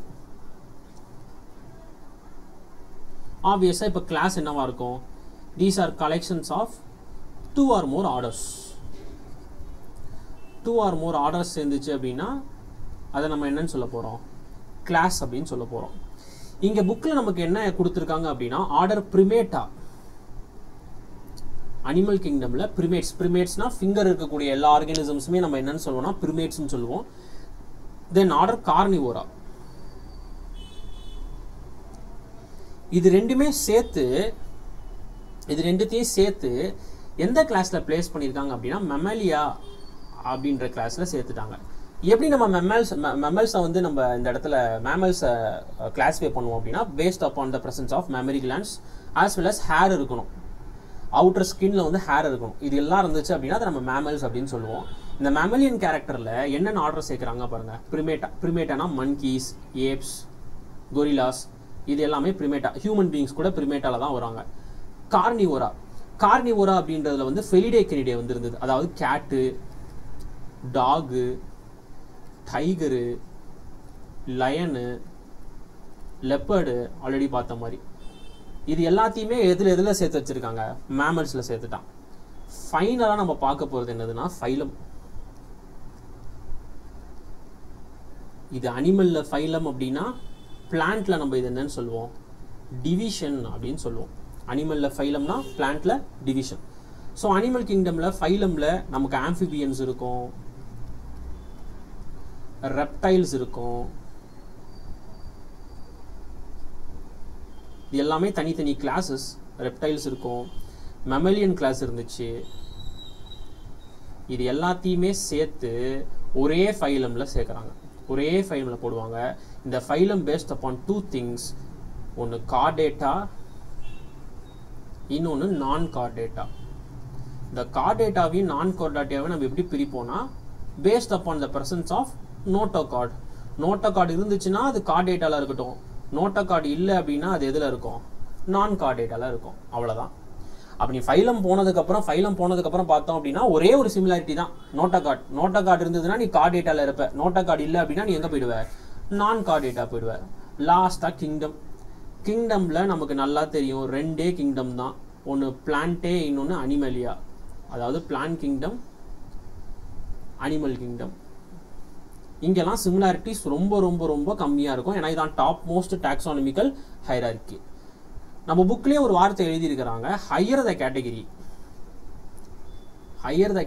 ஆப்வியஸாக இப்போ கிளாஸ் என்னவா இருக்கும்? These are collections of 2 or more orders. 2 or more orders சேர்ந்துச்சு அப்படின்னா அதை நம்ம என்னன்னு சொல்ல போகிறோம்? கிளாஸ் அப்படின்னு சொல்ல போகிறோம். இங்கே புக்கில் நமக்கு என்ன கொடுத்துருக்காங்க அப்படின்னா ஆர்டர் பிரிமேட்டா. அனிமல் கிங்டமில் ப்ரிமேட்ஸ்னா ஃபிங்கர் இருக்கக்கூடிய எல்லா ஆர்கானிசம்ஸுமே நம்ம என்னன்னு சொல்லுவோம்னா ப்ரிமேட்ஸ்ன்னு சொல்லுவோம். தென் ஆர்டர் கார்னிவோரா. இது ரெண்டுத்தையும் சேர்த்து எந்த கிளாஸில் பிளேஸ் பண்ணியிருக்காங்க அப்படின்னா மெமலியா அப்படின்ற கிளாஸில் சேர்த்துட்டாங்க. எப்படி நம்ம மெமல்ஸை வந்து நம்ம இந்த இடத்துல மேமல்ஸை கிளாஸிஃபை பண்ணுவோம் அப்படின்னா based upon the presence of mammary glands as well as hair இருக்கணும். அவுட்டர் ஸ்கின்ல வந்து ஹேர் இருக்கும். இது எல்லாம் இருந்துச்சு அப்படின்னா அதை நம்ம மேமல்ஸ் அப்படின்னு சொல்லுவோம். இந்த மேமலியன் கேரக்டரில் என்னென்ன ஆர்டர் சேர்க்குறாங்க பாருங்க. ப்ரிமேட்டானா மன்கீஸ், ஏப்ஸ், கொரிலாஸ், இது எல்லாமே ப்ரிமேட்டா. ஹியூமன் பீயிங்ஸ் கூட ப்ரிமேட்டால தான் வராங்க. கார்னிவோரா அப்படின்றதுல வந்து ஃபெலிடே கெனிடே வந்து இருந்தது. அதாவது கேட்டு, dog, tiger, line, leopard already பார்த்த மாதிரி. இது எல்லாத்தையுமே எதில் சேர்த்து வச்சிருக்காங்க? மேமல்ஸில் சேர்த்துட்டான். ஃபைனலாக நம்ம பார்க்க போகிறது என்னதுன்னா ஃபைலம். இது அனிமலில் ஃபைலம் அப்படின்னா பிளான்ட்டில் நம்ம இது என்னன்னு சொல்லுவோம்? டிவிஷன் அப்படின்னு சொல்லுவோம். அனிமலில் ஃபைலம்னா பிளான்ட்டில் டிவிஷன். ஸோ அனிமல் கிங்டமில் ஃபைலமில் நமக்கு ஆம்ஃபிபியன்ஸ் இருக்கும், ரெப்டைல்ஸ் இருக்கும். இது எல்லாமே தனித்தனி கிளாஸஸ். ரெப்டைல்ஸ் இருக்கும், மெமலியன் கிளாஸ் இருந்துச்சு. இது எல்லாத்தையுமே சேர்த்து ஒரே ஃபைலமில் சேர்க்குறாங்க, ஒரே ஃபைலமில் போடுவாங்க. இந்த ஃபைலம் பேஸ்ட் அப்பான் 2 things. ஒன்று கார்டேட்டா, இன்னொன்று நான் கார்டேட்டா. இந்த கார்டேட்டாவையும் நான் கார்டேட்டாவையும் நம்ம எப்படி பிரிப்போம்னா based upon the presence of notochord. Notochord இருந்துச்சுன்னா அது கார்டேட்டால இருக்கட்டும், நோட்டோகார்டு இல்லை அப்படின்னா அது எதில் இருக்கும்? நான் கார்டேட்டால இருக்கும். அவ்வளோதான். அப்போ நீ ஃபைலம் போனதுக்கப்புறம் பார்த்தோம் அப்படின்னா ஒரே ஒரு சிமிலாரிட்டி தான். நோட்டோகார்டு இருந்ததுன்னா நீ கார்டேட்டால இருப்ப. நோட்டோகார்டு இல்லை அப்படின்னா நீ எங்கே போயிடுவ? நான் கார்டேட்டா போயிடுவ. லாஸ்ட்டாக கிங்டமில் நமக்கு நல்லா தெரியும் 2 கிங்டம் தான். ஒன்று பிளான்டே, இன்னொன்று அனிமலியா. அதாவது பிளான்ட் கிங்டம், அனிமல் கிங்டம். இங்கெல்லாம் சிமிலாரிட்டிஸ் ரொம்ப ரொம்ப ரொம்ப கம்மியாக இருக்கும். ஏன்னா இதான் டாப் மோஸ்ட் டாக்ஸானமிக்கல் ஹைரார்கி. நம்ம புக்லேயே ஒரு வார்த்தை எழுதியிருக்கிறாங்க, higher the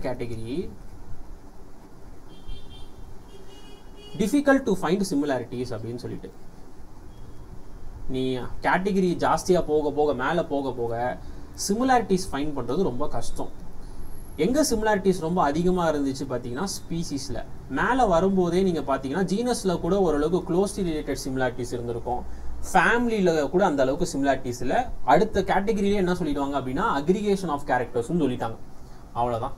category difficult to find similarities அப்படின்னு சொல்லிட்டு. நீ கேட்டகரி ஜாஸ்தியாக மேலே போக போக சிமிலாரிட்டிஸ் ஃபைண்ட் பண்ணுறது ரொம்ப கஷ்டம். எங்கே சிமிலாரிட்டிஸ் ரொம்ப அதிகமாக இருந்துச்சு பார்த்தீங்கன்னா ஸ்பீசிஸில். மேலே வரும்போதே நீங்கள் பார்த்தீங்கன்னா ஜீனஸில் கூட ஓரளவுக்கு க்ளோஸ்லி ரிலேட்டட் சிமிலாரிட்டிஸ் இருந்திருக்கும். ஃபேமிலியில் கூட அந்த அளவுக்கு சிமிலாரிட்டிஸ் இல்லை. அடுத்த கேட்டகரியிலே என்ன சொல்லிடுவாங்க அப்படின்னா அக்ரிகேஷன் ஆஃப் கேரக்டர்ஸ்னு சொல்லிட்டாங்க. அவ்வளோதான்.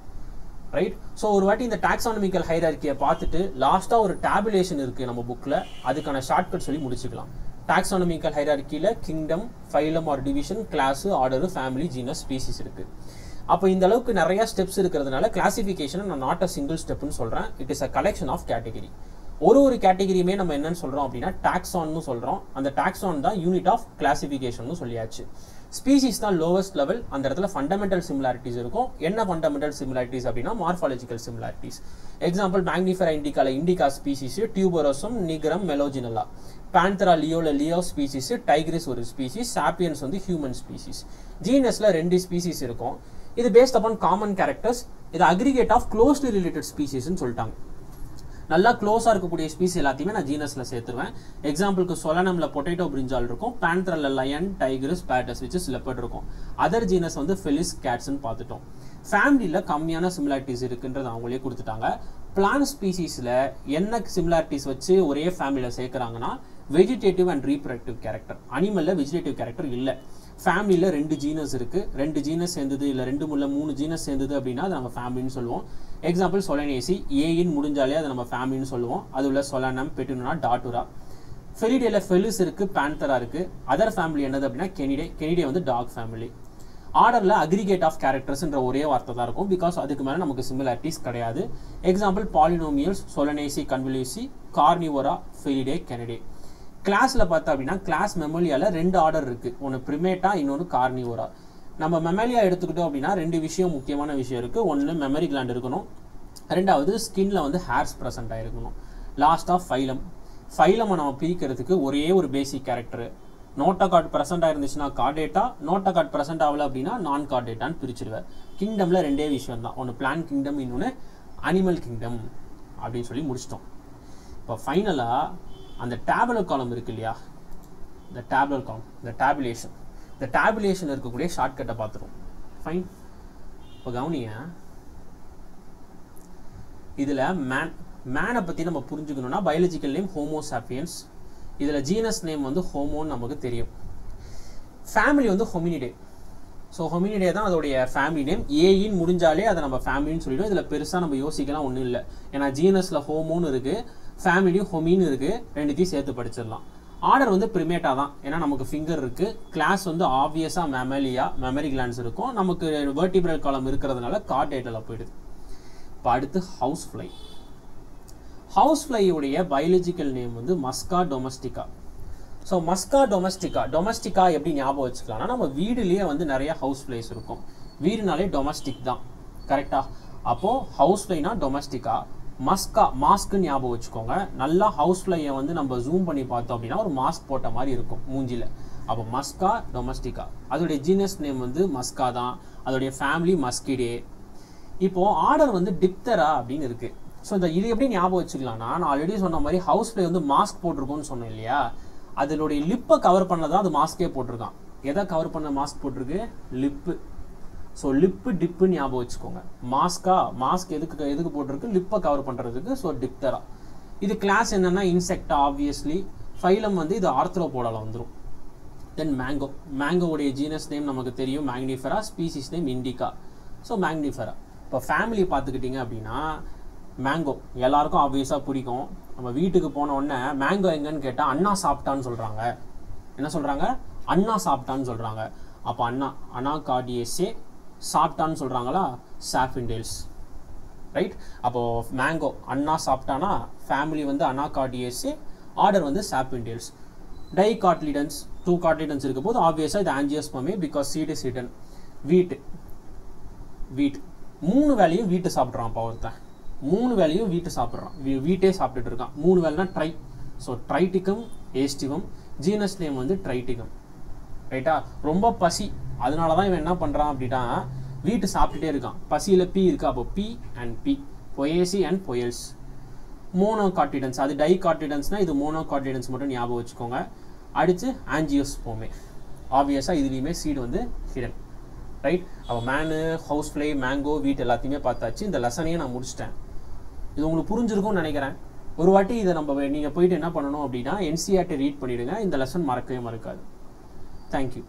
ரைட். ஸோ ஒரு வாட்டி இந்த டாக்ஸானமிக்கல் ஹைரார்கியை பார்த்துட்டு லாஸ்ட்டாக ஒரு டேபுலேஷன் இருக்குது நம்ம புக்கில். அதுக்கான ஷார்ட்கட் சொல்லி முடிச்சுக்கலாம். டாக்ஸானமிக்கல் ஹைரார்க்கியில் kingdom, phylum or division, class, order, family, genus, species இருக்குது. அப்போ இந்த அளவுக்கு நிறைய ஸ்டெப்ஸ் இருக்கிறதுனால கிளாசிஃபிகேஷனை நான் நாட் அ சிங்கிள் ஸ்டெப்னு சொல்கிறேன். It is a collection of category. ஒரு கேட்டகரியுமே நம்ம என்னன்னு சொல்கிறோம் அப்படின்னா டாக்ஸான்னு சொல்கிறோம். அந்த டாக்ஸான் தான் யூனிட் ஆஃப் கிளாசிஃபிகேஷன் சொல்லியாச்சு. ஸ்பீசிஸ் தான் லோவஸ்ட் லெவல். அந்த இடத்துல ஃபண்டமெண்டல் சிமிலாரிட்டிஸ் இருக்கும். என்ன ஃபண்டமெண்டல் சிமிலாரிட்டிஸ் அப்படின்னா மார்ஃபாலஜிக்கல் சிமிலாரிட்டிஸ். எக்ஸாம்பிள் மேக்னிஃபெரா இண்டிகால indica species, tuberosum, nigrum, melongena. Panthera லியோல லியோ ஸ்பீசிஸ், டைக்ரிஸ் ஒரு ஸ்பீசிஸ், சாப்பியன்ஸ் வந்து ஹியூமன் ஸ்பீசிஸ். ஜீனஸ்ல 2 ஸ்பீசிஸ் இருக்கும். இது பேஸ்ட் அப்பான் காமன் கேரக்டர்ஸ். இது அக்ரிகேட் ஆஃப் க்ளோஸ்லி ரிலேட்டட் ஸ்பீசிஸ்ன்னு சொல்லிட்டாங்க. நல்லா க்ளோஸாக இருக்கக்கூடிய ஸ்பீஸ் எல்லாத்தையுமே நான் ஜீனஸில் சேர்த்துருவேன். எக்ஸாம்பிளுக்கு சொலனமில் பொட்டேட்டோ பிரிஞ்சால் இருக்கும், பேந்தரில் lion, tigers, pardus which is leopard இருக்கும். அதர் ஜீனஸ் வந்து ஃபெலிஸ், கேட்ஸ்ன்னு பார்த்துட்டோம். ஃபேமிலியில் கம்மியான சிமிலாரிட்டிஸ் இருக்குன்றது அவங்களே கொடுத்துட்டாங்க. பிளான்ட் ஸ்பீசிஸில் என்ன சிமிலாரிட்டிஸ் வச்சு ஒரே ஃபேமிலியில் சேர்க்குறாங்கன்னா வெஜிடேட்டிவ் அண்ட் ரீப்ரடக்டிவ் கேரக்டர். அனிமலில் வெஜிடேட்டிவ் கேரக்டர் இல்லை. ஃபேமிலியில் 2 ஜீனஸ் இருக்குது. 2 ஜீனஸ் சேர்ந்தது இல்லை 2 முல்ல 3 ஜீனஸ் சேர்ந்தது அப்படின்னா அது நம்ம ஃபேமிலின்னு சொல்லுவோம். எக்ஸாம்பிள் சொலனேசி, ஏஇன் முடிஞ்சாலே அதை நம்ம ஃபேமிலின்னு சொல்லுவோம். அது உள்ள சொலனம், பெட்டுனா, டாட்டுரா. ஃபெலிடேல ஃபெலிஸ் இருக்குது, பேந்தரா இருக்குது. அதர் ஃபேமிலி என்னது அப்படின்னா கெனிடே. கெனிடே வந்து டாக் ஃபேமிலி. ஆர்டரில் அக்ரிகேட் ஆஃப் கேரக்டர்ஸ்ன்ற ஒரே வார்த்தை தான் இருக்கும். பிகாஸ் அதுக்கு மேலே நமக்கு சிமிலாரிட்டிஸ் கிடையாது. Example Polemoniales, Solanaceae, Convolvulaceae, Carnivora, Felidae, Canidae. கிளாஸில் பார்த்தா அப்படின்னா கிளாஸ் மெமோலியாவில் 2 ஆர்டர் இருக்குது. ஒன்று பிரிமேட்டா, இன்னொன்று கார்னிவோரா. நம்ம மெமோலியா எடுத்துக்கிட்டோம் அப்படின்னா 2 விஷயம் முக்கியமான விஷயம் இருக்குது. ஒன்று மெமரி கிளாண்ட் இருக்கணும், 2வது ஸ்கின்ல வந்து ஹேர்ஸ் ப்ரெசென்ட் ஆகிருக்கணும். Last of phylum. ஃபைலமை நம்ம பிரிக்கிறதுக்கு ஒரே ஒரு basic character. Notochord present ஆயிருந்துச்சுன்னா கார்டேட்டா, நோட்டா கார்டு ப்ரெசென்ட் ஆகல அப்படின்னா நான் கார்டேட்டான்னு பிரிச்சிருவேன். கிங்டமில் 2 விஷயம் தான். ஒன்று பிளான்ட் கிங்டம், இன்னொன்று அனிமல் கிங்டம் அப்படின்னு சொல்லி முடிச்சிட்டோம். இப்போ ஃபைனலாக அந்த டேபுலர் காலம் இருக்கு இல்லையா, இந்த டேபுலர் காலம், இந்த டேபுலேஷன் இருக்கக்கூடிய ஷார்ட்கட்டை பார்த்துருவோம். ஃபைன். இப்போ கவனிங்க, இதில் மேனை பற்றி நம்ம புரிஞ்சுக்கணும்னா பயாலஜிக்கல் நேம் ஹோமோசாப்பியன்ஸ். இதில் ஜீனஸ் நேம் வந்து ஹோமோன்னு நமக்கு தெரியும். ஃபேமிலி வந்து ஹொமினிடே. ஸோ ஹொமினிடே தான் அதோடைய ஃபேமிலி நேம். ஏஇன்னு முடிஞ்சாலே அதை நம்ம ஃபேமிலின்னு சொல்லிடும். இதில் பெருசாக நம்ம யோசிக்கலாம் ஒன்றும் இல்லை. ஏன்னா ஜீனஸில் ஹோமோன்னு இருக்குது, ஃபேமிலியும் ஹொமின்னு இருக்குது. 2த்தையும் சேர்த்து படிச்சிடலாம். ஆர்டர் வந்து பிரிமேட்டா தான். ஏன்னா நமக்கு ஃபிங்கர் இருக்குது. கிளாஸ் வந்து ஆப்வியஸாக மெமலியா, மெமரி கிளாண்ட்ஸ் இருக்கும். நமக்கு வெர்டிபிரல் காலம் இருக்கிறதுனால கார்டேட்டில் போயிடுது. இப்போ அடுத்து ஹவுஸ் ஃப்ளை. ஹவுஸ் ஃப்ளையுடைய பயாலஜிக்கல் நேம் வந்து Musca domestica. So Musca domestica எப்படி ஞாபகம் வச்சுக்கலாம்னா நம்ம வீடுலேயே வந்து நிறைய ஹவுஸ் ஃப்ளைஸ் இருக்கும். வீடுனாலே டொமஸ்டிக் தான், கரெக்டாக? அப்போது ஹவுஸ் ஃப்ளைனா டொமஸ்டிகா. மாஸ்க்குன்னு ஞாபகம் வச்சுக்கோங்க. நல்லா ஹவுஸ் ஃப்ளையை வந்து நம்ம ஜூம் பண்ணி பார்த்தோம் அப்படின்னா ஒரு மாஸ்க் போட்ட மாதிரி இருக்கும் மூஞ்சியில். அப்போ மஸ்கா டொமஸ்டிகா. அதோடைய ஜீனஸ் நேம் வந்து மஸ்கா தான். அதோடைய ஃபேமிலி மஸ்கிடே. இப்போது ஆர்டர் வந்து டிப்தரா அப்படின்னு இருக்குது. ஸோ இது எப்படி ஞாபகம் வச்சுக்கலாம்னா, நான் ஆல்ரெடி சொன்ன மாதிரி ஹவுஸ் ஃப்ளை வந்து மாஸ்க் போட்டிருக்கோன்னு சொன்னேன் இல்லையா, அதனுடைய லிப்பை கவர் பண்ணதான் அது மாஸ்கே போட்டிருக்கான். எதை கவர் பண்ண மாஸ்க் போட்டிருக்கு? லிப்பு. ஸோ லிப்பு டிப்புன்னு ஞாபகம் வச்சுக்கோங்க. மாஸ்க் எதுக்கு போட்டிருக்கு? லிப்பை கவர் பண்ணுறதுக்கு. ஸோ டிப்தரா. இது கிளாஸ் என்னென்னா இன்செக்டா ஆப்வியஸ்லி. ஃபைலம் வந்து இது ஆர்த்ரோபோடால வந்துடும். தென் மேங்கோவுடைய ஜீனஸ் நேம் நமக்கு தெரியும், Mangifera. Species name indica. So Mangifera. இப்போ ஃபேமிலி பார்த்துக்கிட்டிங்க அப்படின்னா மேங்கோ எல்லாருக்கும் ஆப்வியஸாக பிடிக்கும். நம்ம வீட்டுக்கு போன உடனே மேங்கோ எங்கன்னு கேட்டால் அண்ணா சாப்பிட்டான்னு சொல்கிறாங்க. என்ன சொல்கிறாங்க? அண்ணா சாப்பிட்டான்னு சொல்கிறாங்க. அப்போ அனாகார்டியேசே சாப்பிட்டான்னு சொல்கிறாங்களா? சாஃபிண்டேல்ஸ், ரைட்? அப்போது மேங்கோ அண்ணா சாப்பிட்டானா ஃபேமிலி வந்து அனாகார்டியேசே, ஆர்டர் வந்து சாஃபிண்டேல்ஸ். டைகார்டிலிடன்ஸ் 2 கார்டிலிடன்ஸ் இருக்கும் போது ஆப்வியஸாக இது ஆஞ்சியோஸ்பர்மே பிகாஸ் சீட் இஸ் ஹிடன். வீட் 3 வேலையும் வீட்டு சாப்பிட்றான். ஒருத்தன் 3 வேலையும் வீட்டு சாப்பிட்றான். வீட்டே சாப்பிட்டுட்டு இருக்கான். 3 வேலைனா ட்ரை. ஸோ ட்ரைட்டிகம் ஏஸ்டிவம். ஜீனஸ் நேம் வந்து ட்ரைட்டிகம், ரைட்டா? ரொம்ப பசி, அதனால தான் இவன் என்ன பண்ணுறான் அப்படின்னா வீட்டு சாப்பிட்டுட்டே இருக்கான். பசியில் பி இருக்கா, அப்போ பி அண்ட் பி. பொயேசி அண்ட் பொயல்ஸ். மோனோகார்டிடன்ஸ், அது டைகார்டிடன்ஸ்னால் இது மோனோகார்டிடன்ஸ் மட்டும் ஞாபகம் வச்சுக்கோங்க. அடுத்து ஆஞ்சியோஸ்போமே. ஆப்வியஸாக இதுலேயுமே சீடு வந்து ஹிடன், ரைட்? அப்போ மேனு, ஹவுஸ் ஃப்ளை, மேங்கோ, வீட் எல்லாத்தையுமே பார்த்தாச்சு. இந்த லெசனையே நான் முடிச்சிட்டேன். இது உங்களுக்கு புரிஞ்சிருக்கும்னு நினைக்கிறேன். ஒரு வாட்டி இதை நீங்கள் போயிட்டு என்ன பண்ணணும் அப்படின்னா NCERT ரீட் பண்ணிவிடுங்க. இந்த லெசன் மறக்கவே மறக்காது. தேங்க்யூ.